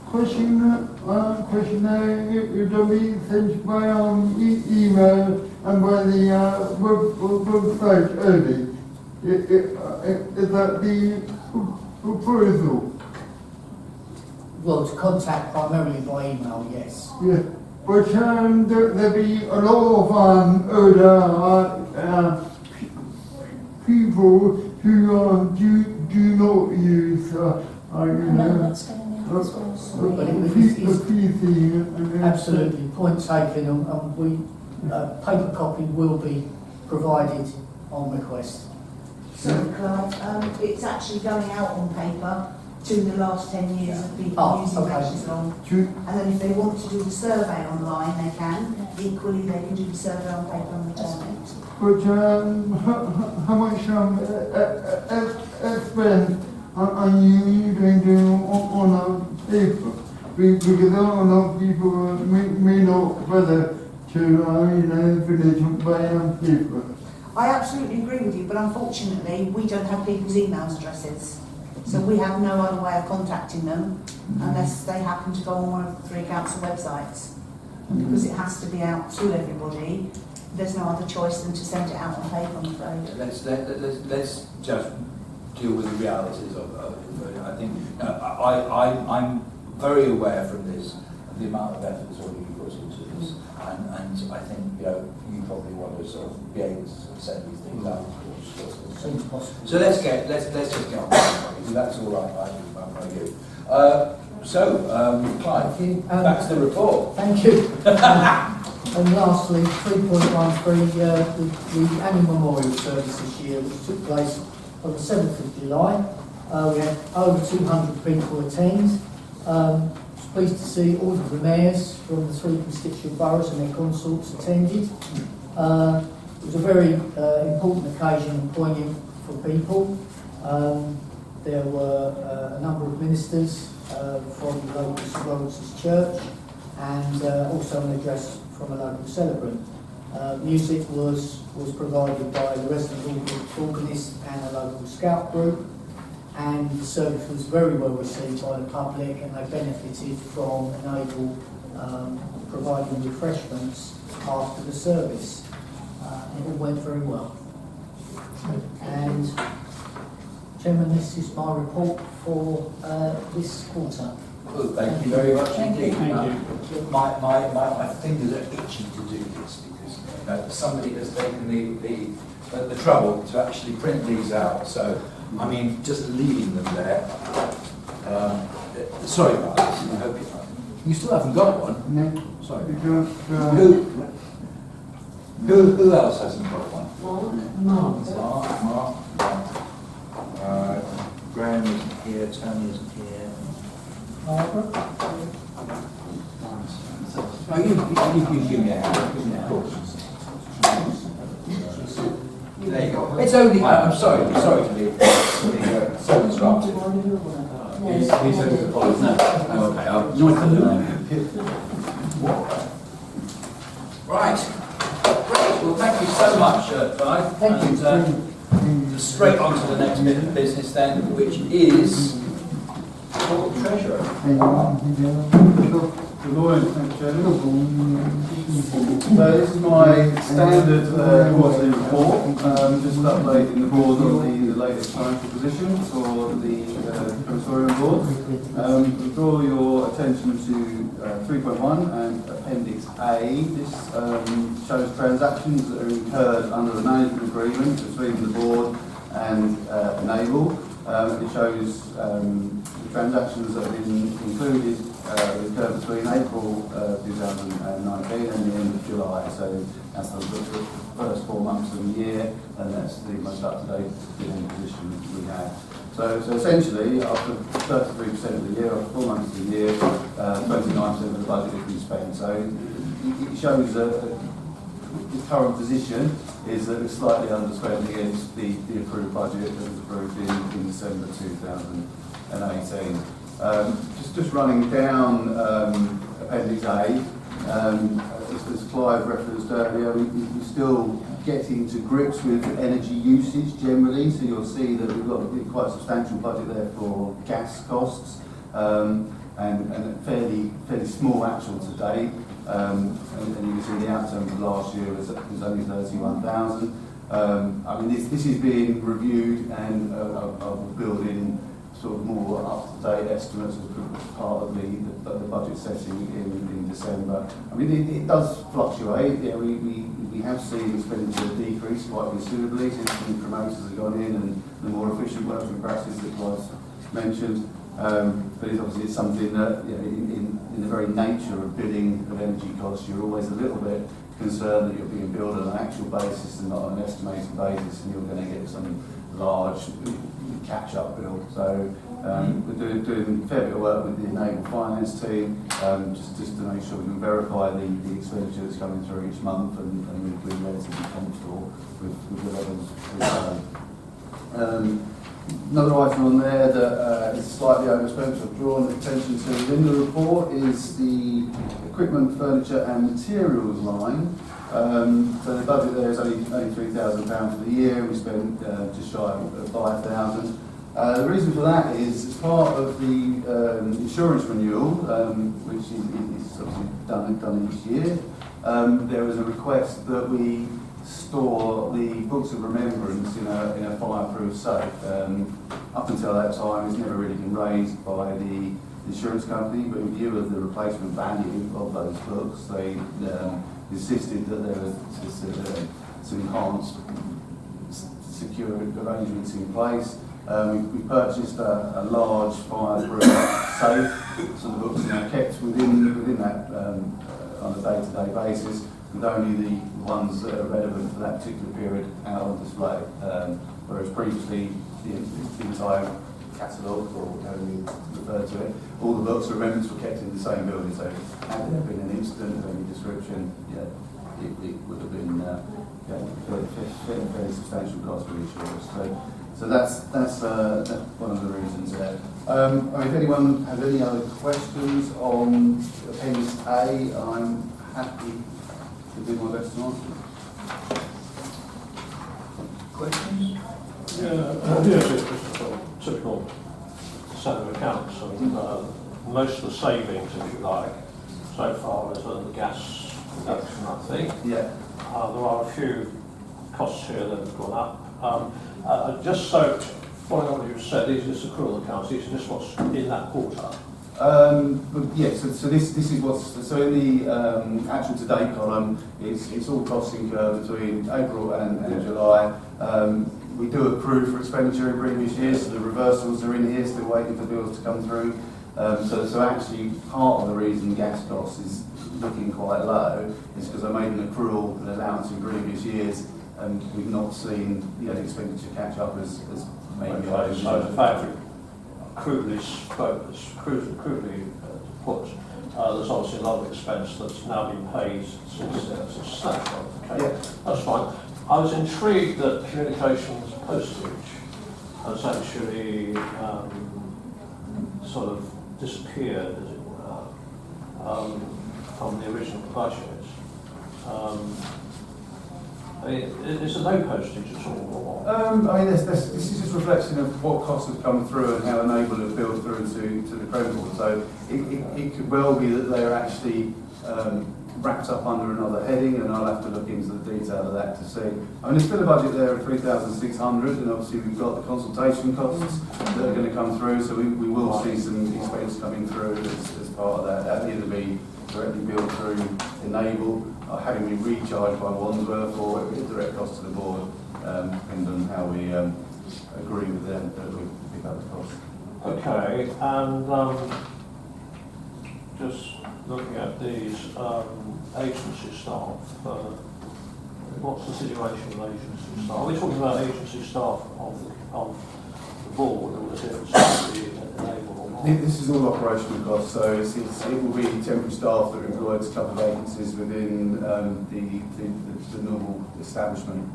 questionnaire it will be sent by email and by the website early. Is that the proposal? Well, to contact primarily by email, yes. Yeah, but there'll be a lot of older people who do not use I know that's going on as well. But it PC. Absolutely, point taken, and we paper copy will be provided on request. Sorry, Clive, it's actually going out on paper to the last 10 years of people Oh, using okay. Matches Long. And then if they want to do the survey online, they can. Equally, they can do the survey on paper and return it. But how much expense are you going to on a paper? Because a lot of people may not bother to finish by paper. I absolutely agree with you, but unfortunately, we don't have people's email addresses. So we have no other way of contacting them unless they happen to go on one of the 3 council websites. And because it has to be out to everybody, there's no other choice than to send it out on paper, I'm afraid. Let's just deal with the realities of it. I think I'm very aware from this of the amount of effort that's already been put into this, and I think you probably want to sort of be able to sort of send these things out. As soon as possible. So let's just get on with it. That's all right by you. Clive, back to the report. Thank you. And lastly, 3.13, the annual memorial service this year, which took place on the 7th of July. We had over 200 people attend. Pleased to see all of the mayors from the 3 constituent boroughs and their consorts attended. It was a very important occasion and poignant for people. There were a number of ministers from the local St Lawrence's Church and also an address from a local celebrant. Music was provided by the resident organist and a local scout group, and the service was very well received by the public, and they benefited from Enable providing refreshments after the service. It all went very well. And Chairman, this is my report for this quarter. Well, thank you very much Thank you. indeed. My fingers are itching to do this because somebody has taken the trouble to actually print these out. So, I mean, just leaving them there. Sorry about this. I hope you still haven't got one. No. Sorry. Because, Who else hasn't got one? Mark. Graham isn't here. Tony isn't here. Barbara? Oh, you give me a hand. Of course. There you go. It's only. I'm sorry to be so disruptive. He said it's a policy. No. Okay. Right. Great. Well, thank you so much, Clive. Thank you. And straight on to the next bit of business then, which is Court Treasurer. Good morning, thank you, Chairman. So this is my standard quarterly report, just updating the board on the latest financial position for the Crematorium Board. We draw your attention to 3.1 and Appendix A. This shows transactions that are incurred under the management agreement between the board and Enable. It shows the transactions that have been included occurred between April 2019 and the end of July. So that's the first 4 months of the year, and that's the most up-to-date position we have. So essentially, after 33% of the year, after 4 months of the year, 29% of the budget has been spent. So it shows that the current position is that it's slightly underspent against the approved budget that was approved in December 2018. Just running down Appendix A, as Clive referenced earlier, we're still getting to grips with energy usage generally, so you'll see that we've got quite a substantial budget there for gas costs, and fairly small actual to date. And you can see the outturn for last year was only 31,000. I mean, this is being reviewed, and I'll build in sort of more up-to-date estimates as part of the budget setting in December. I mean, it does fluctuate. Yeah, we have seen expenditure decrease quite considerably since the promoters have gone in and the more efficient working practices that was mentioned. But it's obviously something that, you know, in the very nature of bidding of energy costs, you're always a little bit concerned that you're being billed on an actual basis and not on an estimated basis, and you're going to get some large catch-up bill. So we're doing a fair bit of work with the Enable Finance team, just to make sure we can verify the expenditure that's coming through each month, and we're relatively comfortable with the levels we've done. Another item on there that is slightly overspent, which I've drawn attention to in the report, is the equipment, furniture and materials line. So the budget there is only £3,000 for the year. We spent just shy of 5,000. The reason for that is, as part of the insurance renewal, which is obviously done each year, there was a request that we store the books of remembrance in a fireproof safe. Up until that time, it's never really been raised by the insurance company, but in view of the replacement value of those books, they insisted that there was some enhanced security arrangements in place. We purchased a large fireproof safe, so the books are now kept within that on a day-to-day basis, with only the ones that are relevant for that particular period out on display. Whereas previously, the entire catalogue, or however you refer to it, all the books or remnants were kept in the same building. So had there been an incident of any description, it would have been fairly substantial cost for insurance. So that's one of the reasons there. I mean, if anyone has any other questions on Appendix A, I'm happy to do my best to answer. Questions? Yes, it's just a typical set of accounts. Most of the savings, if you like, so far is on the gas reduction, I think. Yeah. There are a few costs here that have gone up. Just so, following on what you said, these are just accrual accounts, these are just what's in that quarter. But yeah, so this is what's, so in the actual to date column, it's all costs incurred between April and July. We do accrue for expenditure in previous years, so the reversals are in here, still waiting for bills to come through. So actually part of the reason gas cost is looking quite low is because I made an accrual and allowance in previous years, and we've not seen the expenditure catch up as maybe I Okay, so in fact, crudely put, there's obviously a lot of expense that's now been paid since snapshot. Okay, Yeah. that's fine. I was intrigued that communications postage has actually sort of disappeared, as it were, from the original budget. I mean, is there no postage at all? I mean, this is just a reflection of what costs have come through and how Enable have built through to the Creme Board. So it could well be that they're actually wrapped up under another heading, and I'll have to look into the detail of that to see. I mean, there's still a budget there of 3,600, and obviously we've got the consultation costs that are going to come through, so we will see some expense coming through as part of that. That'll either be directly billed through Enable, or having been recharged by Wandsworth, or it will be a direct cost to the board, depending on how we agree with them that we pick up the cost. Okay, and just looking at these agency staff, what's the situation with agency staff? Are we talking about agency staff of the board, or is it Enable or not? This is all operational costs, so it will be temporary staff that are employed to cover vacancies within the normal establishment.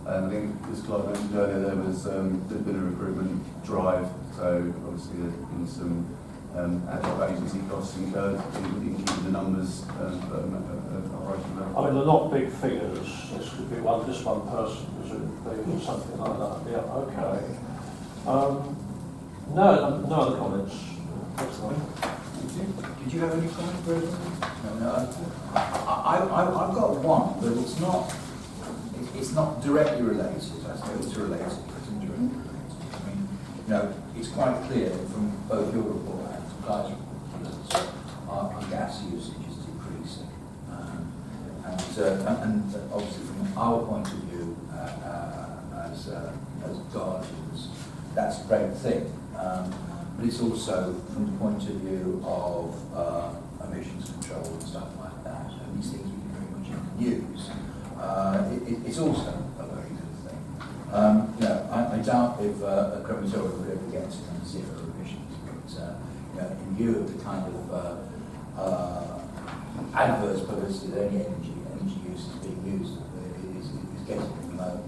I think, as Clive mentioned earlier, there's been a recruitment drive, so obviously there's been some ad hoc agency costs incurred in keeping the numbers operational. I mean, they're not big figures. This could be just one person, presumably, or something like that. Yeah, okay. No other comments. That's fine. Did you have any comments, President? No. I've got one, but it's not directly related. I suppose it's related, but it's indirectly related. I mean, it's quite clear from both your report and Clive's report that our gas usage is decreasing, and obviously from our point of view as guardians, that's a great thing. But it's also from the point of view of emissions control and stuff like that, and these things we can very much use. It's also a very good thing. I doubt if a crematorium would ever get to zero emissions, but in view of the kind of adverse publicity that any energy use is being used, is getting at the moment.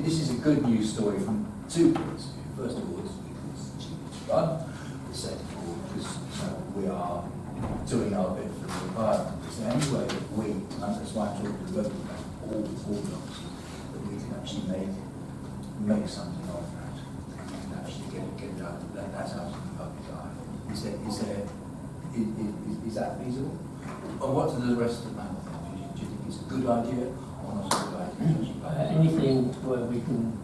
This is a good news story from two points of view. First of all, it's cheaper to run. The second of all, because we are doing our bit for the environment. Is there any way that we, and that's why I'm talking to the local about all jobs, that we can actually make something of that and actually get it out? That's out in the public eye. Is that feasible? Or what do the rest of the panel think? Do you think it's a good idea or not a good idea? Anything where we can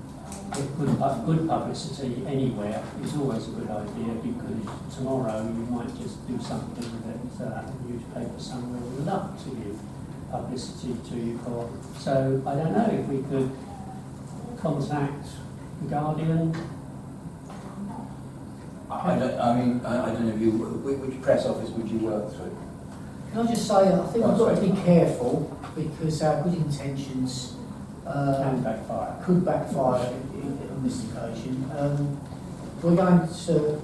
get good publicity anywhere is always a good idea, because tomorrow you might just do something that a newspaper somewhere would love to give publicity to you for. So I don't know if we could contact the Guardian. I don't know if which press office would you work through? Can I just say, I think we've got to be careful, because our good intentions could backfire on this occasion.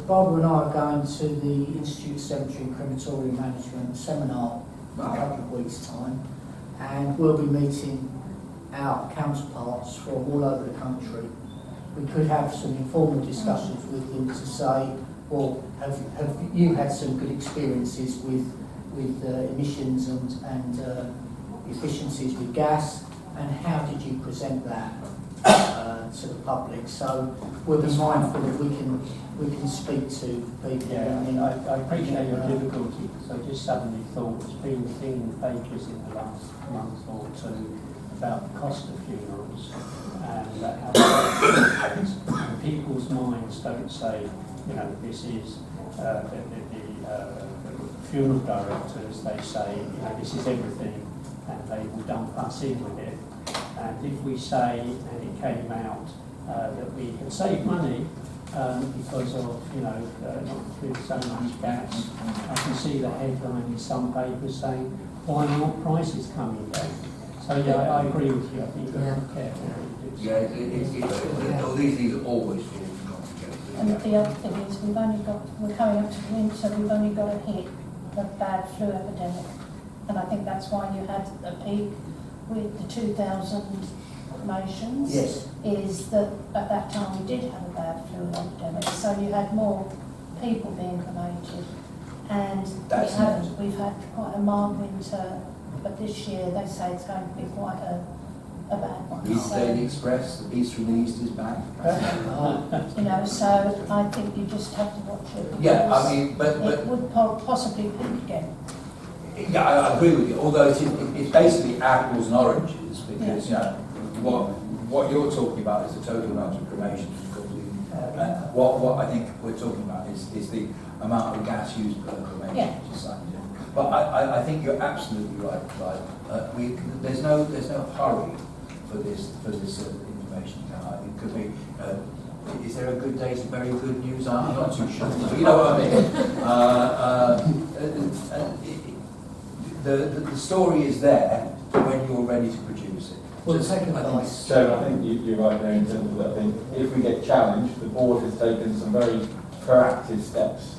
Barbara and I are going to the Institute of Cemetery and Crematorium Management seminar in a couple of weeks' time, and we'll be meeting our counterparts from all over the country. We could have some informal discussions with them to say, well, have you had some good experiences with emissions and efficiencies with gas, and how did you present that to the public? So we'll be mindful that we can speak to people. Yeah, I mean, I appreciate your difficulty, because I just suddenly thought it's been a thing in papers in the last month or two about the cost of funerals and how and people's minds don't say, you know, this is the funeral directors, they say, you know, this is everything, and they will dump us in with it. And if we say, and it came out, that we can save money because of, you know, not with so much gas, I can see the headline in some papers saying, why aren't prices coming down? So yeah, I agree with you. I think you've got to be careful what you do. All these things are always really complicated. And the other thing is, we're coming up to the winter, we've only got to hit the bad flu epidemic. And I think that's why you had a peak with the 2,000 cremations. Yes. Is that at that time we did have a bad flu epidemic, so you had more people being cremated. And we've had quite a mild winter, but this year they say it's going to be quite a bad one. East Daily Express, the beast from the east is back. You know, so I think you just have to watch it. Yeah, I mean, but it would possibly peak again. Yeah, I agree with you. Although it's basically apples and oranges, because you know what you're talking about is the total amount of cremations. What I think we're talking about is the amount of gas used per cremation. Yeah. Which is slightly different. But I think you're absolutely right, Clive. There's no hurry for this information. It could be. Is there a good day to very good news? I'm not too sure. But you know what I mean. The story is there when you're ready to produce it. Well, the second advice. So I think you're right there in terms of that. I think if we get challenged, the board has taken some very proactive steps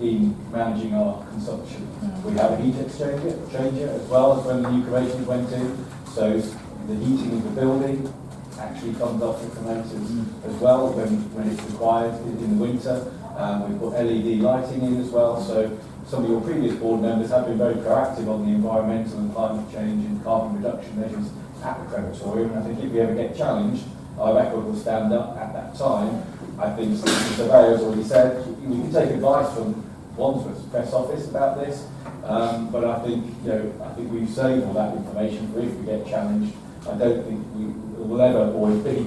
in managing our consumption. We have a heat exchanger as well as when the new cremations went in. So the heating of the building actually comes off the cremators as well when it's required in the winter. We've got LED lighting in as well. So some of your previous board members have been very proactive on the environmental and climate change and carbon reduction measures at the crematorium. And I think if we ever get challenged, our record will stand up at that time. I think the surveyor has already said we can take advice from Wandsworth's press office about this, but I think we save all that information for if we get challenged. I don't think we will ever always be.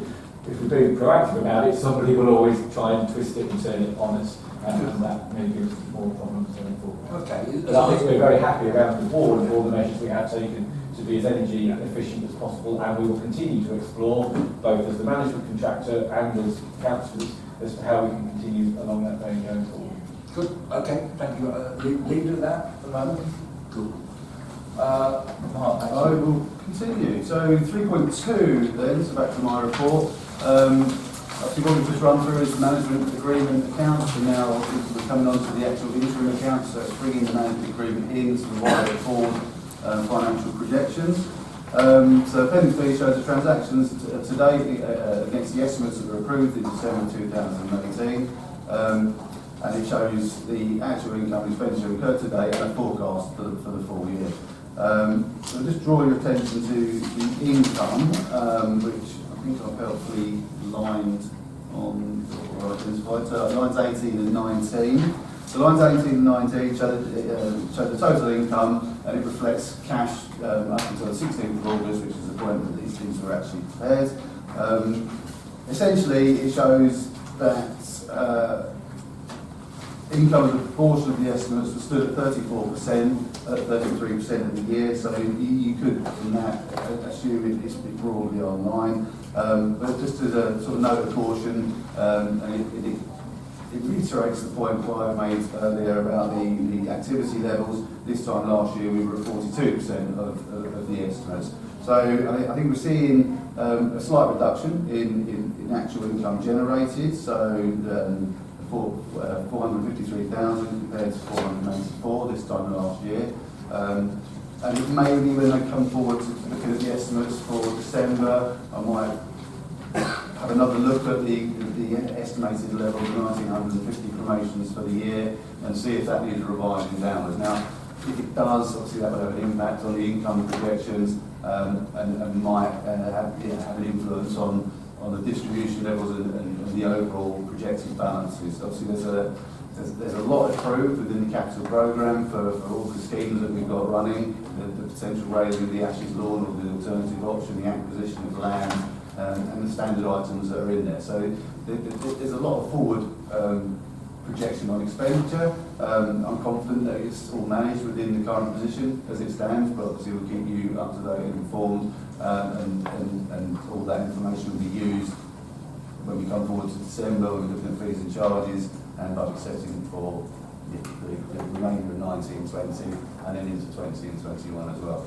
If we're being proactive about it, somebody will always try and twist it and turn it on us, and that may give us more problems going forward. Okay. But I think we're very happy around the board and all the measures we have taken to be as energy efficient as possible, and we will continue to explore, both as the management contractor and as councillors, as to how we can continue along that vein going forward. Good. Okay. Thank you. Leave it at that for the moment. Cool. Mark, I will continue. So 3.2 then, so back to my report. Obviously what we've just run through is the management agreement accounts, and now we're coming on to the actual interim accounts, so it's bringing the management agreement in to provide forward financial projections. So appendix B shows the transactions to date against the estimates that were approved in December 2018. And it shows the actual income and expenditure incurred to date and a forecast for the full year. So just draw your attention to the income, which I think I've helpfully lined on or identified. So lines 18 and 19. So lines 18 and 19 show the total income, and it reflects cash up until the 16th of August, which is the point that these things were actually prepared. Essentially, it shows that income as a proportion of the estimates was stood at 34%, at 33% of the year, so you could, from that, assume it's broadly online. But just as a sort of note of caution, and it reiterates the point Clive made earlier about the activity levels. This time last year we were at 42% of the estimates. So I think we're seeing a slight reduction in actual income generated. So 453,000 compared to 484 this time last year. And maybe when I come forward to looking at the estimates for December, I might have another look at the estimated level of 1,950 cremations for the year and see if that needs revising downwards. Now, if it does, obviously that will have an impact on the income projections and might have an influence on the distribution levels and the overall projected balances. Obviously, there's there's a lot approved within the capital programme for all the schemes that we've got running, the potential raising of the Ashes lawn or the alternative option, the acquisition of land, and the standard items that are in there. So there's a lot of forward projection on expenditure. I'm confident that it's all managed within the current position as it stands, but obviously we'll keep you up to date and informed, and all that information will be used when we come forward to December. We're looking at fees and charges and budget setting for the remainder of 19, 20, and then into 20 and 21 as well.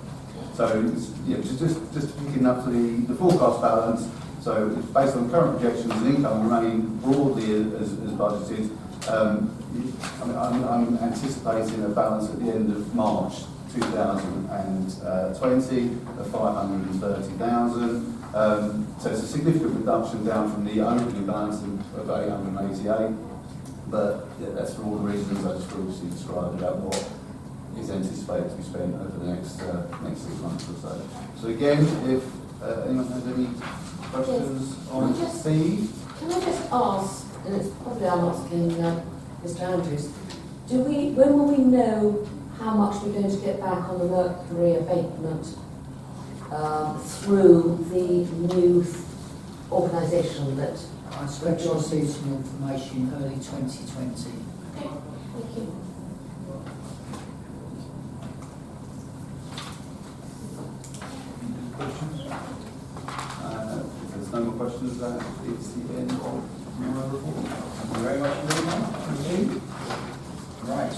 So just picking up to the forecast balance. So it's based on current projections and income remaining broadly as budgeted. I'm anticipating a balance at the end of March 2020 of 530,000. So it's a significant reduction down from the opening balance of 888. But yeah, that's for all the reasons I just previously described about what is anticipated to be spent over the next 6 months or so. So again, if anyone has any questions on fee? Can I just ask, and it's probably I'm asking Mr Andrews, when will we know how much we're going to get back on the mercury abatement through the new organisation that... I expect to receive some information early 2020. Okay, thank you. Questions? If there's no more questions, that is the end of my report. Thank you very much, everyone. Right.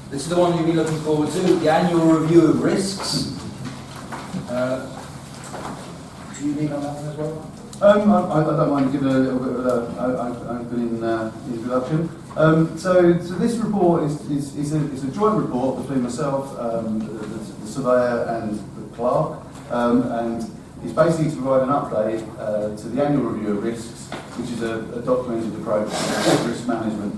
This is the one you'll be looking forward to, the annual review of risks. Do you need on that one as well? I don't mind giving a little bit of an opening introduction. So this report is a joint report between myself, the surveyor and the clerk, and it's basically to provide an update to the annual review of risks, which is a documented approach to risk management.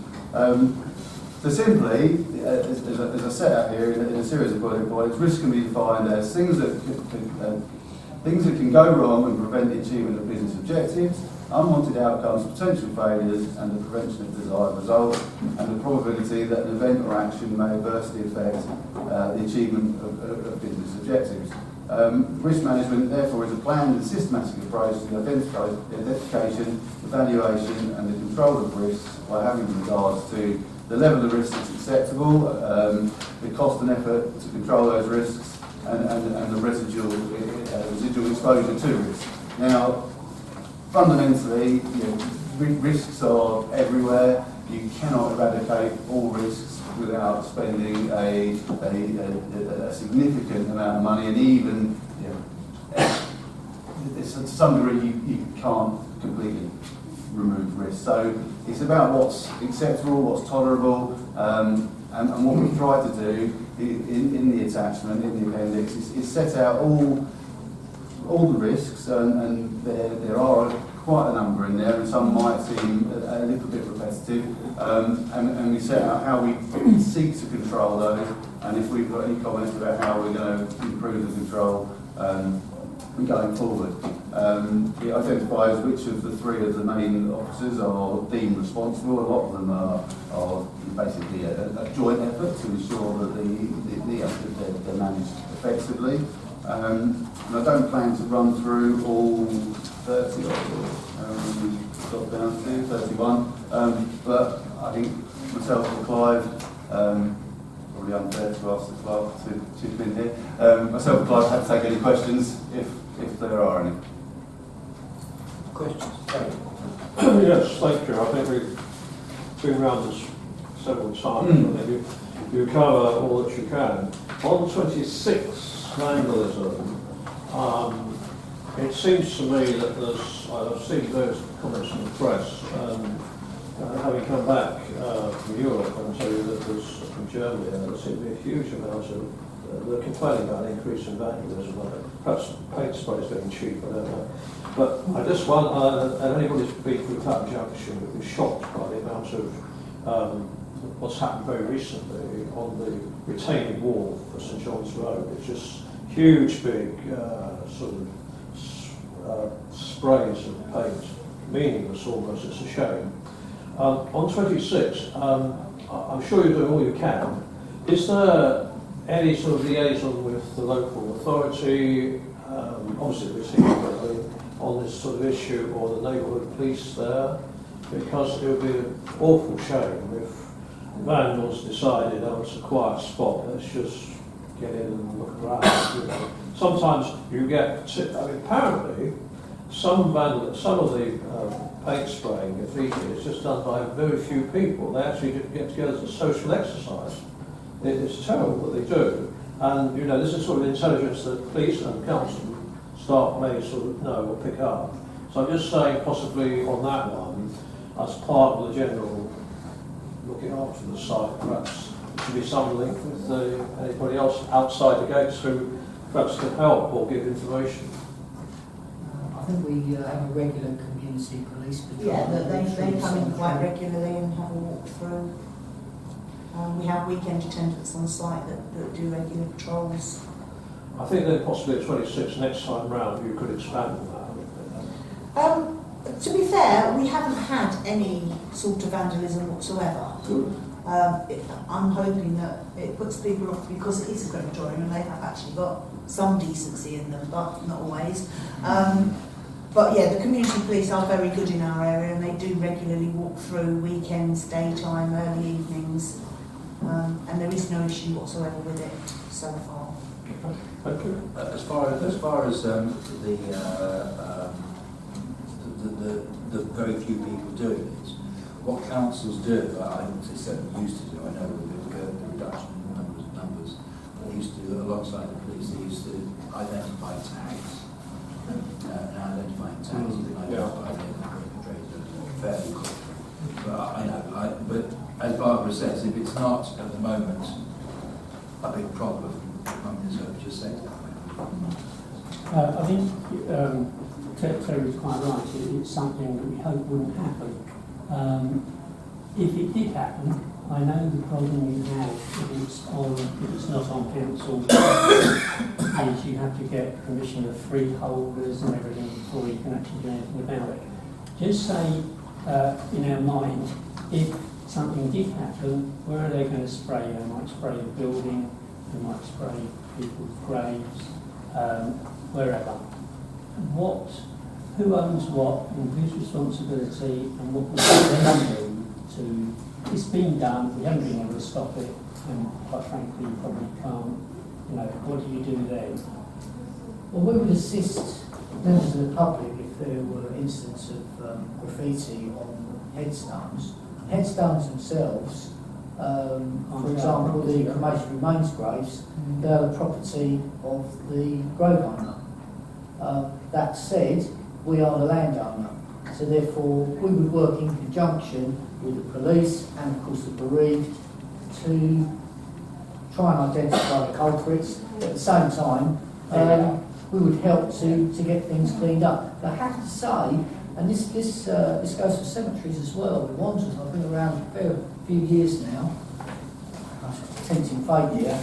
So simply, as I set out here in a series of bullet points, risk can be defined as things that can go wrong and prevent the achievement of business objectives, unwanted outcomes, potential failures, and the prevention of desired results, and the probability that an event or action may adversely affect the achievement of business objectives. Risk management, therefore, is a planned and systematic approach to the identification, evaluation, and the control of risks by having regards to the level of risk that's acceptable, the cost and effort to control those risks, and the residual exposure to risk. Now, fundamentally, risks are everywhere. You cannot eradicate all risks without spending a significant amount of money, and even to some degree you can't completely remove risk. So it's about what's acceptable, what's tolerable, and what we've tried to do in the attachment, in the appendix, is set out all the risks, and there are quite a number in there, and some might seem a little bit repetitive, and we set out how we seek to control those, and if we've got any comments about how we're going to improve the control going forward. It identifies which of the three of the main officers are deemed responsible. A lot of them are basically a joint effort to ensure that they're managed effectively. And I don't plan to run through all 30 got down to 31, but I think myself and Clive, probably unfair to ask the clerk to chip in here, myself and Clive have to take any questions if there are any. Questions? Yes, thank you. I think we've been around this several times. I think you cover all that you can. On 26, vandalism, it seems to me that I've seen those comments in the press, having come back from Europe, and tell you that from Germany, there seems to be a huge amount of, they're complaining about an increase in vandalism. Perhaps paint spray is getting cheap, I don't know. But I just want, and anybody's been through Clapham Junction would be shocked by the amount of what's happened very recently on the retaining wall for St John's Road. It's just huge, big sprays of paint, meaningless almost. It's a shame. On 26, I'm sure you're doing all you can. Is there any sort of liaison with the local authority, obviously we're seeing on this sort of issue, or the neighbourhood police there? Because it would be an awful shame if vandals decided, oh, it's a quiet spot, let's just get in and look around. You know. Sometimes you get, apparently, some of the paint spraying, graffiti, is just done by very few people. They actually get together as a social exercise. It's terrible what they do. And, you know, this is sort of intelligence that police and council staff may sort of know or pick up. So I'm just saying, possibly on that one, as part of the general looking after the site, perhaps there should be some link with anybody else outside the gates who perhaps can help or give information. I think we have a regular community police patrol. Yeah, they come in quite regularly and have a walk through. We have weekend attendants on site that do regular patrols. I think then possibly at 26 next time round you could expand on that. To be fair, we haven't had any sort of vandalism whatsoever. Good. I'm hoping that it puts people off because it is a crematorium and they have actually got some decency in them, but not always. But yeah, the community police are very good in our area and they do regularly walk through weekends, daytime, early evenings, and there is no issue whatsoever with it so far. Thank you. As far as the very few people doing it, what councils do, I certainly used to do, I know with the reduction in numbers, they used to do alongside the police, they used to identify tags. And identifying tags, you can identify the perpetrator fairly quickly. But I know, but as Barbara says, if it's not at the moment a big problem, I'm just saying that. I think Terry's quite right. It's something that we hope wouldn't happen. If it did happen, I know the problem you have if it's not on council is you have to get permission of freeholders and everything before you can actually do anything about it. Just say, in our mind, if something did happen, where are they going to spray? They might spray a building, they might spray people's graves, wherever. Who owns what, and whose responsibility, and what we then do to, it's been done, we haven't been able to stop it, and quite frankly, you probably can't, you know, what do you do then? Well, we would assist members of the public if there were incidents of graffiti on headstones. Headstones themselves, for example, the cremation remains graves, they are the property of the grave owner. That said, we are the landowner, so therefore we would work in conjunction with the police and of course the bereaved to try and identify the culprits. At the same time, we would help to get things cleaned up. But I have to say, and this goes for cemeteries as well. In Wandsworth, I've been around a fair few years now. Tempting fate here.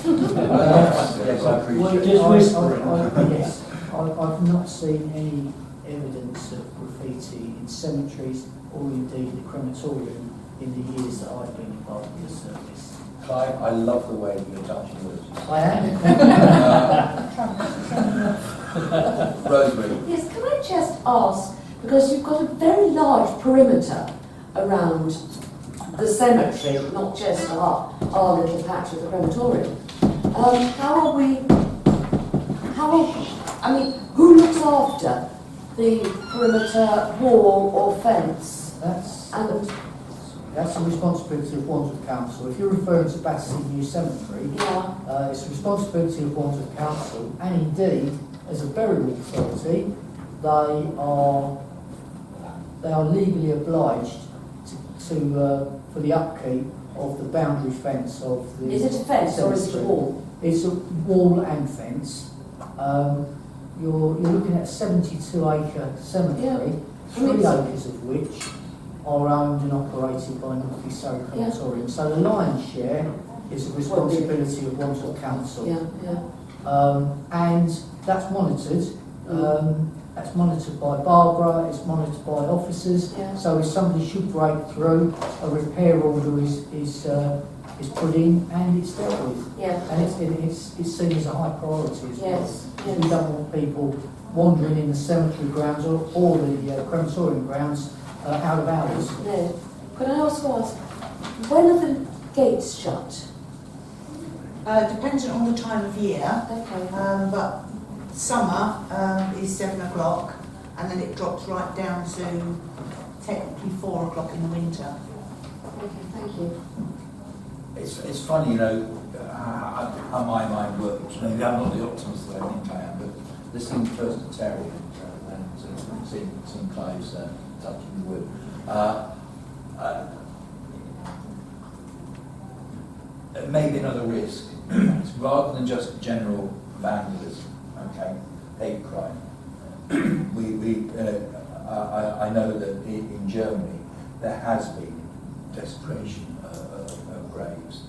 Yes, I appreciate Just whispering. Yes, I've not seen any evidence of graffiti in cemeteries or indeed the crematorium in the years that I've been involved in the service. Clive, I love the way you're touching words. I am. Rosemary. Yes, can I just ask, because you've got a very large perimeter around the cemetery, not just our little patch of the crematorium. Who looks after the perimeter wall or fence? That's the responsibility of Wandsworth Council. If you're referring to Battersea New Cemetery, it's the responsibility of Wandsworth Council, and indeed, as a burial authority, they are legally obliged for the upkeep of the boundary fence of the. Is it a fence or is it a wall? It's a wall and fence. You're looking at a 72-acre cemetery, 3 acres of which are owned and operated by North East Surrey Crematorium. So the lion's share is the responsibility of Wandsworth Council. And that's monitored. That's monitored by Barbara, it's monitored by officers. Yeah. So if somebody should break through, a repair order is put in and it's dealt with. Yeah. And it's seen as a high priority as well. Yes. We don't want people wandering in the cemetery grounds or the crematorium grounds out of hours. No. Could I also ask, when are the gates shut? Dependent on the time of year, Okay. but summer is 7 o'clock, and then it drops right down to technically 4 o'clock in the winter. Okay, thank you. It's funny, you know, how my mind works. Maybe I'm not the optimist that I think I am, but listening first to Terry and seeing Clive's touching the wood. Maybe another risk, rather than just general vandalism, okay, hate crime. I know that in Germany there has been desecration of graves,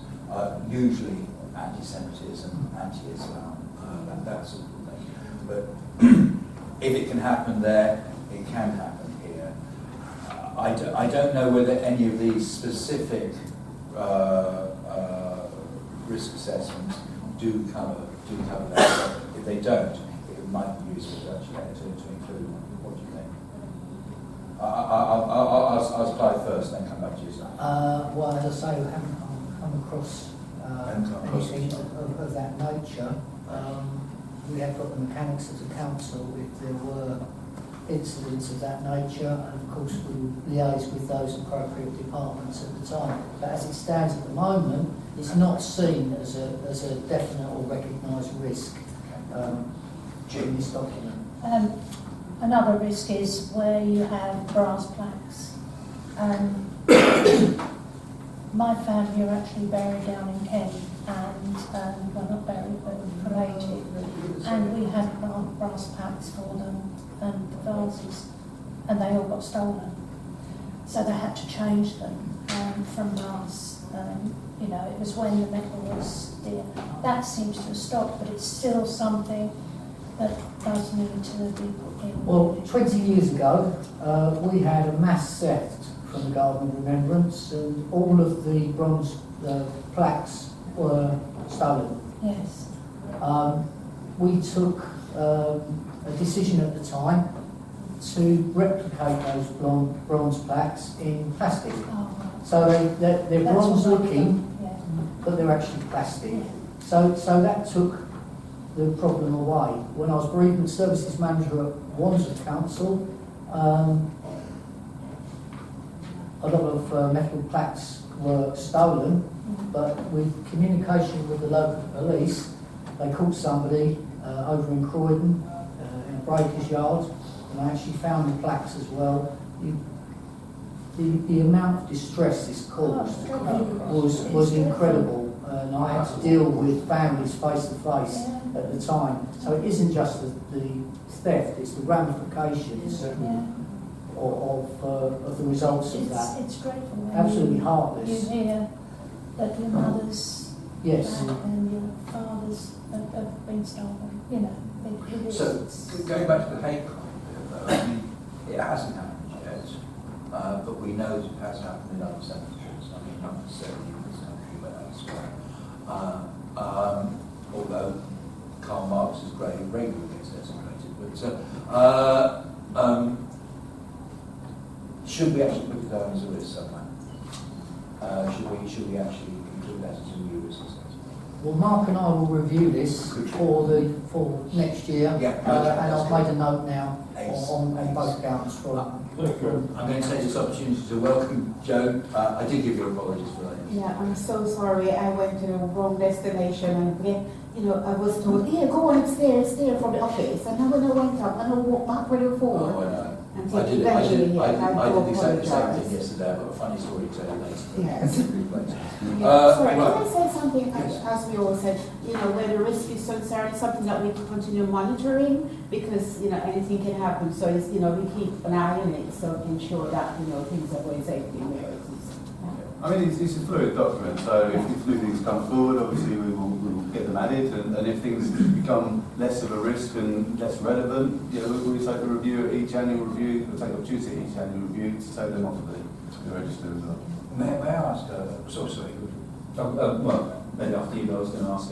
usually anti-Semitism, anti-Islam, that sort of thing. But if it can happen there, it can happen here. I don't know whether any of these specific risk assessments do cover that. If they don't, it might be useful to actually to include one. What do you think? I'll apply first, then come back to you. Well, as I say, we haven't come across anything of that nature. We have got the mechanics of the council if there were incidents of that nature, and of course we will liaise with those appropriate departments at the time. But as it stands at the moment, it's not seen as a definite or recognised risk in this document. Another risk is where you have brass plaques. My family are actually buried down in Kent, and well, not buried, but cremated, and we had brass plaques for them and the vases, and they all got stolen. So they had to change them from brass. You know, it was when the metal was dear. That seems to have stopped, but it's still something that does need to be put in. Well, 20 years ago, we had a mass theft from the Garden of Remembrance, and all of the bronze plaques were stolen. Yes. We took a decision at the time to replicate those bronze plaques in plastic. Oh, right. So they're That's bronze what looking, yeah. but they're actually plastic. So that took the problem away. When I was bereavement services manager at Wandsworth Council, a lot of metal plaques were stolen, but with communication with the local police, they caught somebody over in Croydon in a breaker's yard, and they actually found the plaques as well. The amount of distress this caused was incredible, and I had to deal with families face to face at the time. So it isn't just the theft; it's the ramifications of the results of that. It's dreadful. When Absolutely heartless. You hear that your mother's Yes. and your father's have been stolen. You know. It is. So, going back to the hate crime, I mean, it hasn't happened yet, but we know that it has happened in other cemeteries. I mean, not necessarily in this country, but elsewhere. Although Karl Marx's grave regularly gets desecrated. But should we actually put it down as a risk somewhere? Should we actually include that as a new risk assessment? Well, Mark and I will review this for next year, Yeah, and I've made a note now on both counts from. I'm going to take this opportunity to welcome Joe. I did give you apologies for that. Yeah, I'm so sorry. I went to the wrong destination, and I was told, here, go on upstairs there from the office. And then when I went up, and I walked backward and forward. Oh, I know. And I did exactly the same apologise. thing yesterday. I've got a funny story to tell you later. Yes. Right. Sorry, can I say something, as we all said, where the risk is concerned, something that we can continue monitoring, because, anything can happen, so it's, we keep an eye on it, so ensure that, things are going safely where it is. I mean, it's a fluid document, so if new things come forward, obviously we will get them added, and if things become less of a risk and less relevant, you know, we take a review at each annual review, we'll take opportunity at each annual review to take them off of the register as well. May I ask, sorry, well, maybe after you, I was going to ask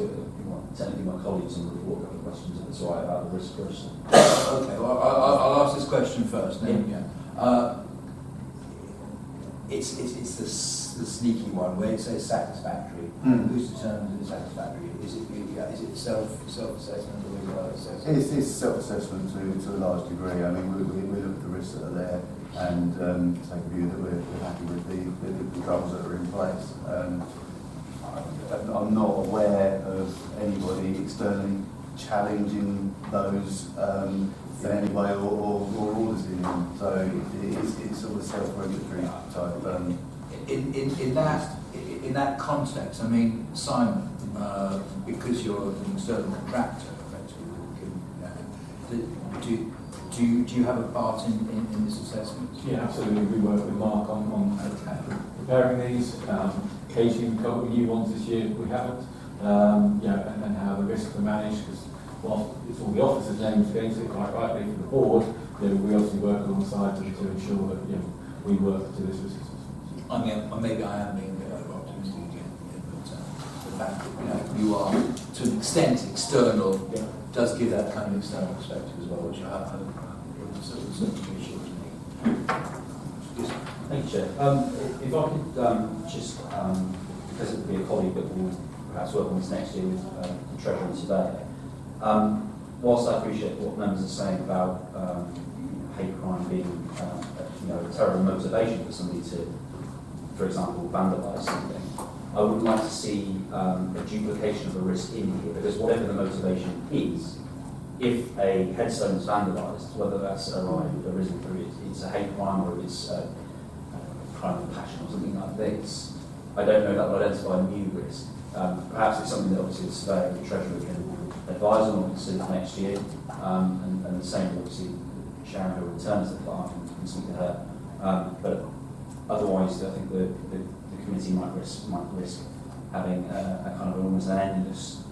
technically my colleagues on the report a couple of questions, if it's all right, about the risk first. okay, well, I'll ask this question first. Then, yeah. It's the sneaky one where it says satisfactory. Who's determined it's satisfactory? Is it self-assessment or is it assessment? It's self-assessment to a large degree. I mean, we look at the risks that are there and take a view that we're happy with the controls that are in place. I'm not aware of anybody externally challenging those in any way or auditing them. So it's sort of self-regulatory type. In that context, I mean, Simon, because you're an external contractor, effectively, do you have a part in this assessment? Yeah, absolutely. We work with Mark on preparing these. Occasionally we've got new ones this year, we haven't. And how the risks are managed, because while it's all the officers' names against it, quite rightly for the board, we obviously work alongside them to ensure that we work to this risk assessment. I mean, maybe I am being a bit over optimistic again, but the fact that you are to an extent external does give that kind of external perspective as well, which I have certainly assured me. Thank you, Chair. If I could just, because it will be a colleague that will perhaps work on this next year with the Treasurer and Surveyor, whilst I appreciate what members are saying about hate crime being a terrible motivation for somebody to, for example, vandalise something, I would like to see a duplication of the risk in here, because whatever the motivation is, if a headstone is vandalised, whether that's arisen through it's a hate crime or it's a crime of passion or something like this, I don't know that will identify a new risk. Perhaps it's something that obviously the Surveyor and the Treasurer can advise on or consider next year, and the same obviously Sharon, who returns the clerk, and speak to her. But otherwise, I think the committee might risk having a kind of almost an endless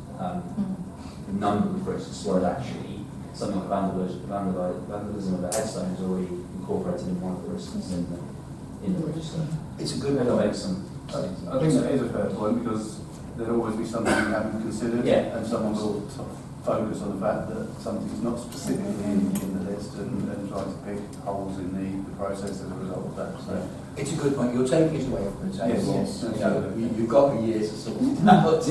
number of risks, whereas actually something like vandalism of a headstone is already incorporated in one of the risks in the register. It's a good It'll make some. I think that is a fair point, because there'll always be something you haven't considered, and someone will focus on the fact that something's not specifically in the list and try to pick holes in the process as a result of that. So it's a good point. You're taking it away from the table. Yes. You've got a year to sort it out.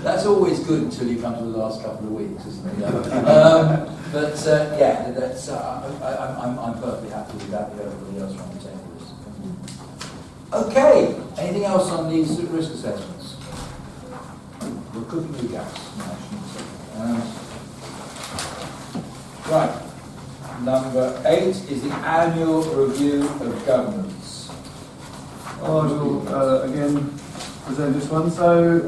That's always good until you come to the last couple of weeks, isn't it? That's I'm perfectly happy with that. With everybody else around the table. Okay. Anything else on these risk assessments? We're cooking with gas. Right. Number 8 is the annual review of governance. I will again present this one. So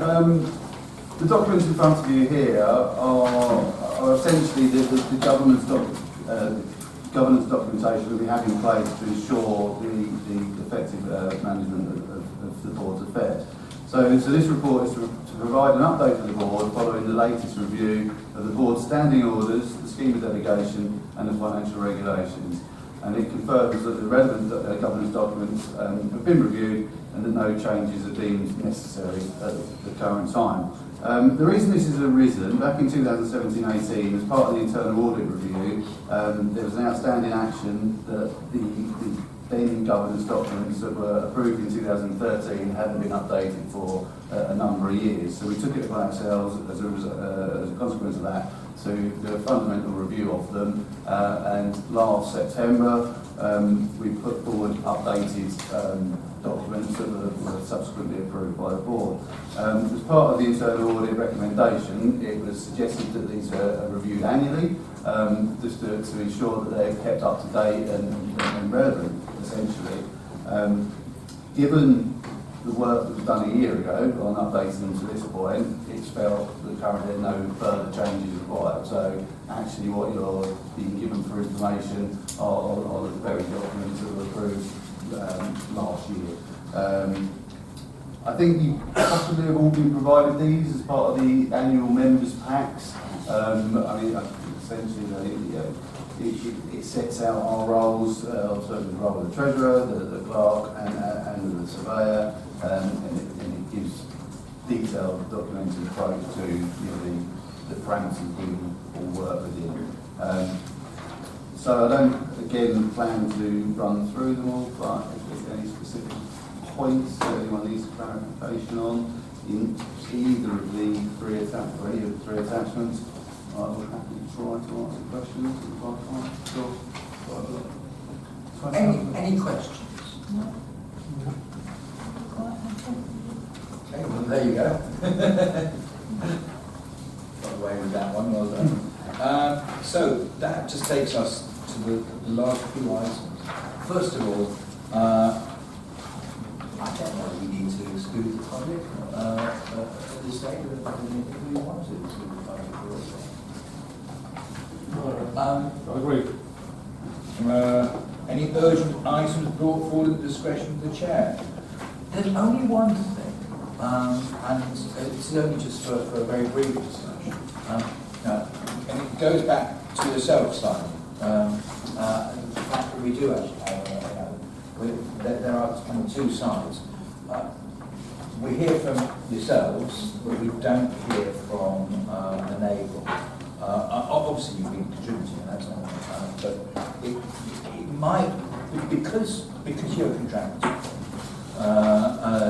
the documents in front of you here are essentially the governance documentation that we have in place to ensure the effective management of the board's affairs. So this report is to provide an update to the board following the latest review of the board's standing orders, the scheme of delegation and the financial regulations. And it confirms that the relevant governance documents have been reviewed and that no changes are deemed necessary at the current time. The reason this has arisen, back in 2017-18, as part of the internal audit review, there was an outstanding action that the then governance documents that were approved in 2013 hadn't been updated for a number of years. So we took it upon ourselves as a consequence of that to do a fundamental review of them, and last September we put forward updated documents that were subsequently approved by the board. As part of the internal audit recommendation, it was suggested that these are reviewed annually, just to ensure that they're kept up to date and relevant, essentially. Given the work that was done a year ago on updating them to this point, it's felt that currently no further changes required. So actually what you're being given for information are the very documents that were approved last year. I think you possibly have all been provided these as part of the annual members' packs. I mean, essentially, it sets out our roles, also the role of the treasurer, the clerk, and the surveyor, and it gives detailed documented approach to the parameters we all work within. So I don't, again, plan to run through them all, but if there's any specific points that anyone needs clarification on in either of the any of the three attachments, I will happily try to answer questions if I can't. Sure. Any questions? No. Okay, well, there you go. Got away with that one, well done. So that just takes us to the last few items. First of all, I don't know if we need to exclude the public at this stage, if we want to exclude the public. I agree. Any urgent items brought forward at the discretion of the chair? There's only one thing, and it's only just for a very brief discussion. And it goes back to yourself, Simon. The fact that we do actually have, there are kind of two sides. We hear from yourselves, but we don't hear from the neighbour. Obviously, you've been contributing, and that's not. But it might, because you're a contractor,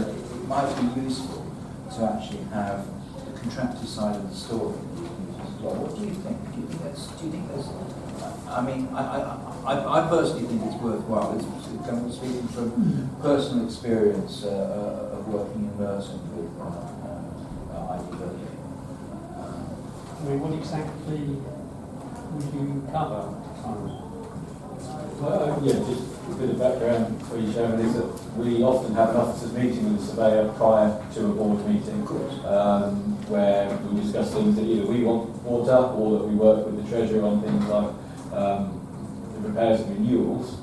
it might be useful to actually have the contractor side of the story. Well, what do you think? Do you think there's? I mean, I personally think it's worthwhile. It's kind of speaking from personal experience of working in Merton with IDW. I mean, what exactly would you cover, Simon? Yeah, just a bit of background for you, Chairman, is that we often have an officers' meeting with the surveyor prior to a board meeting, where we discuss things that either we want brought up or that we work with the treasurer on things like the repairs and renewals.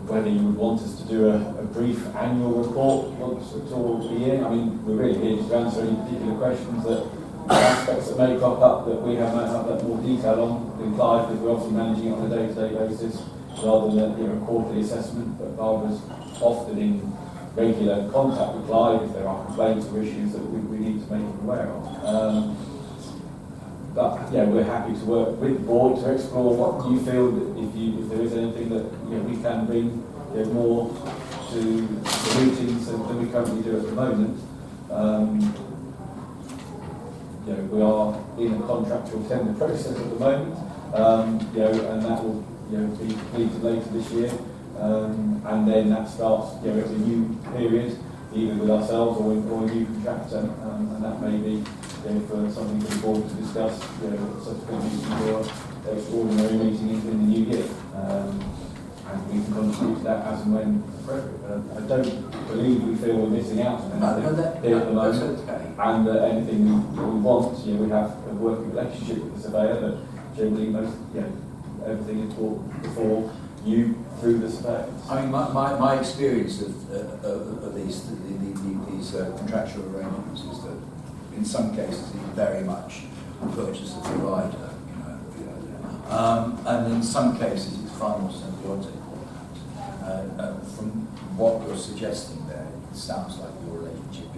Whether you would want us to do a brief annual report once towards the year. I mean, we're really here to answer any particular questions that aspects that may crop up that we might have that more detail on in Clive, because we're obviously managing it on a day-to-day basis rather than a quarterly assessment. But Barbara's often in regular contact with Clive if there are complaints or issues that we need to make him aware of. But yeah, we're happy to work with the board to explore what you feel that if there is anything that we can bring more to the meetings than we currently do at the moment. We are in a contractual tender process at the moment, and that will be completed later this year, and then that starts a new period either with ourselves or a new contractor, and that may be for something for the board to discuss subsequent meeting or extraordinary meeting in the new year, and we can contribute to that as and when appropriate. I don't believe we feel we're missing out on anything here at the moment, and anything we want, we have a working relationship with the surveyor that generally everything is brought before you through the surveyor. I mean, my experience of these contractual arrangements is that in some cases it's very much purchase the provider, and in some cases it's far more symbiotic. From what you're suggesting there, it sounds like your relationship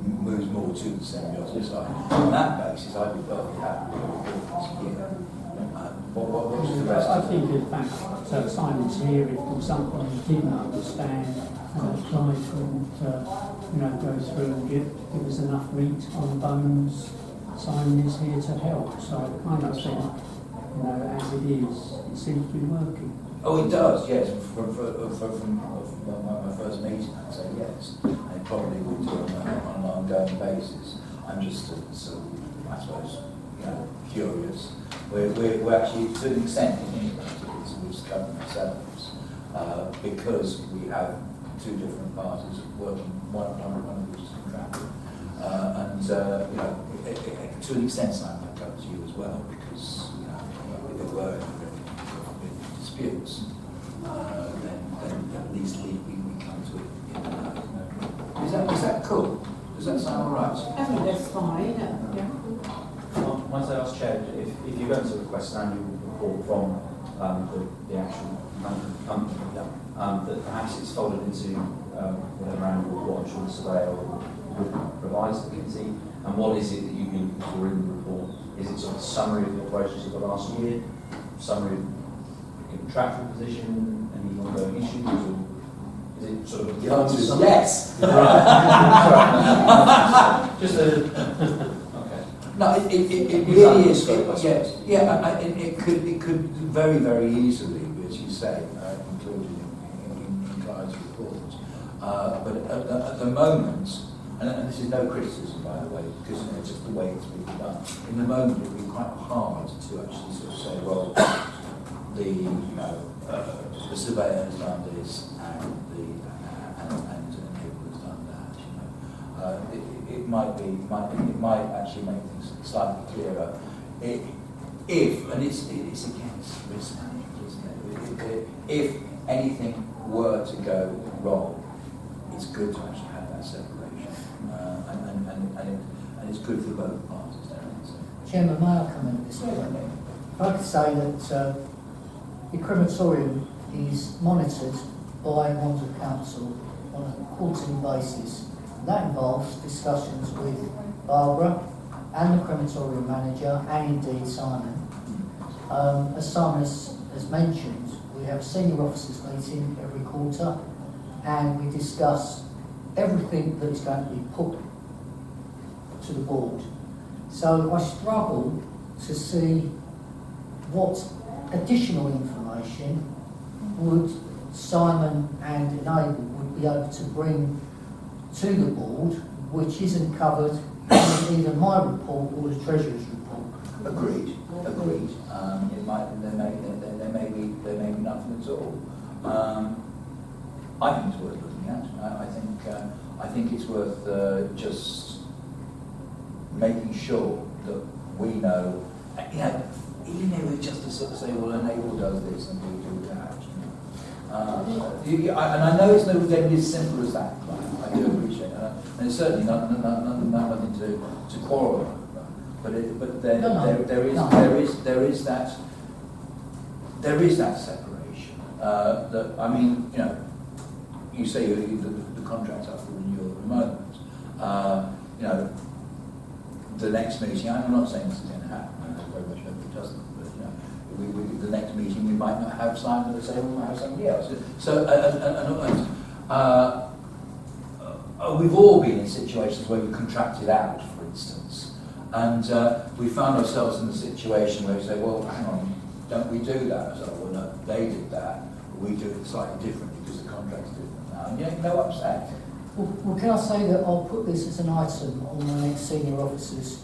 moves more to the symbiotic side. On that basis, I'd be perfectly happy with the what's the rest? I think, in fact, Simon's here if there was something he didn't understand, and Clive couldn't, go through and give us enough meat on the bones. Simon is here to help. So I kind of think, as it is, it seems to be working. Oh, it does, yes. From my first meeting, I'd say yes. And it probably would do on an ongoing basis. I'm just, I suppose, curious. We're actually, to an extent, in practice, we're just covering ourselves because we have two different parties working, one of which is contracted. And to an extent, Simon, that covers you as well, because if there were disputes, then at least we to it. Is that cool? Does that sound all right? I think that's fine, yeah. Might I ask, Chair, if you're going to request an annual report from the actual company, that perhaps it's folded into whatever annual report I'm sure the surveyor would provide to the committee, and what is it that you've been looking for in the report? Is it sort of a summary of the operations of the last year, summary of the contractual position, any ongoing issues, or is it sort of The answer is yes. Just a... Okay. No, it really is. It could very, very easily, as you say, included in Clive's report. But at the moment, and this is no criticism, by the way, because it's just the way it's being done. In the moment, it would be quite hard to actually sort of say, well, the surveyor has done this, and April has done that. It might actually make things slightly clearer. And it's against risk management, isn't it? If anything were to go wrong, it's good to actually have that separation, and it's good for both parties. Chairman, may I come in at this point? I could say that the crematorium is monitored by Wandsworth Council on a quarterly basis. That involves discussions with Barbara and the crematorium manager, and indeed Simon. As Simon has mentioned, we have a senior officers meeting every quarter, and we discuss everything that is going to be put to the board. So I struggle to see what additional information would Simon and Enable would be able to bring to the board, which isn't covered in either my report or the Treasurer's report. Agreed. There may be nothing at all. I think it's worth looking at. I think it's worth just making sure that we know. Even if it's just to sort of say, well, Enable does this and we do that. And I know it's never going to be as simple as that. I do appreciate that, and it's certainly nothing to quarrel over. But there is that separation. That I mean, you say the contract's up for renewal at the moment. The next meeting. I'm not saying this is going to happen. I very much hope it doesn't. But the next meeting we might not have Simon the same. We might have somebody else. So we've all been in situations where we contracted out, for instance, and we found ourselves in a situation where we say, well, hang on, don't we do that? So, well, no, they did that, but we do it slightly differently because the contract's different now. And you know what I'm saying? Well, can I say that I'll put this as an item on the next senior officers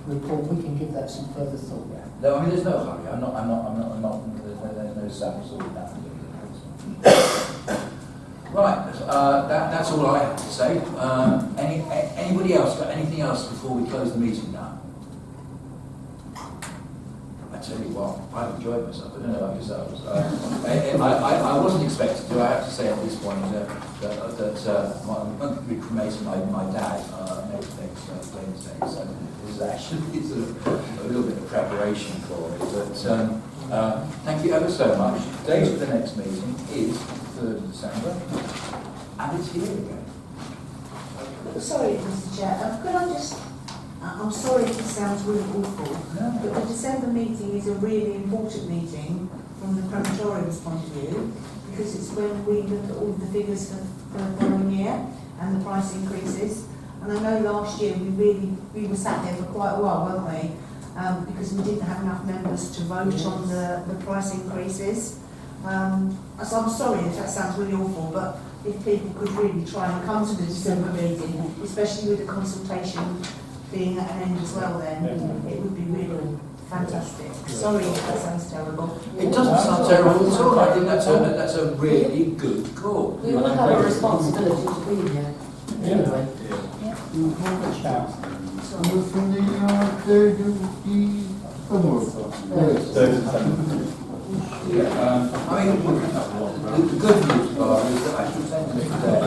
report? We can give that some further thought. No, I mean, there's no hurry. I'm not. There's no saps or that. Right. That's all I have to say. Anybody else got anything else before we close the meeting now? I tell you what, I've enjoyed myself. I don't know about yourselves. I wasn't expected to. I have to say at this point that I'm going to be cremating my dad next Wednesday. So this is actually sort of a little bit of preparation for it. But thank you ever so much. The date of the next meeting is 3rd of December, and it's here again. Sorry, Mr Chair, could I just... I'm sorry if this sounds really awful, but the December meeting is a really important meeting from the crematorium's point of view, because it's when we look at all the figures for the following year and the price increases. And I know last year we were sat there for quite a while, weren't we? Because we didn't have enough members to vote on the price increases. So I'm sorry if that sounds really awful, but if people could really try and come to the December meeting, especially with the consultation being at an end as well, then it would be really fantastic. Sorry if that sounds terrible. It doesn't sound terrible at all. I think that's a really good call. We all have a responsibility to be here. Anyway. I mean, the good news, Barbara, is that I should say to you today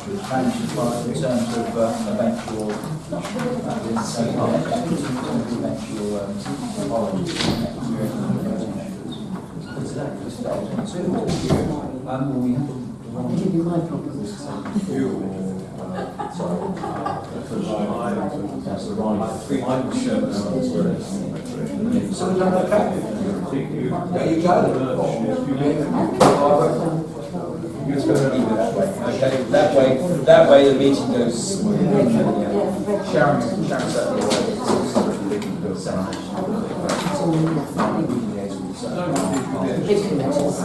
managed by in terms of eventual Give you my problems. So we've done okay. There you go. You're supposed to leave it that way. Okay, that way the meeting goes smoothly. Sharon certainly Big committees.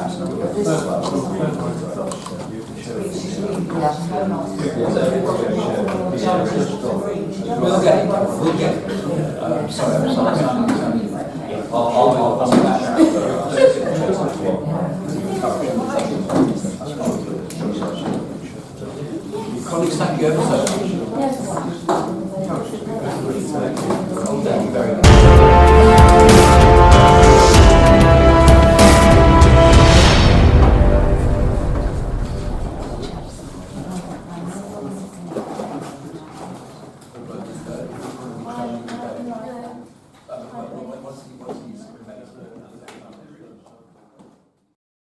We'll get it. Sorry, I'm sorry. I'll come back. Colleagues, thank you ever so much.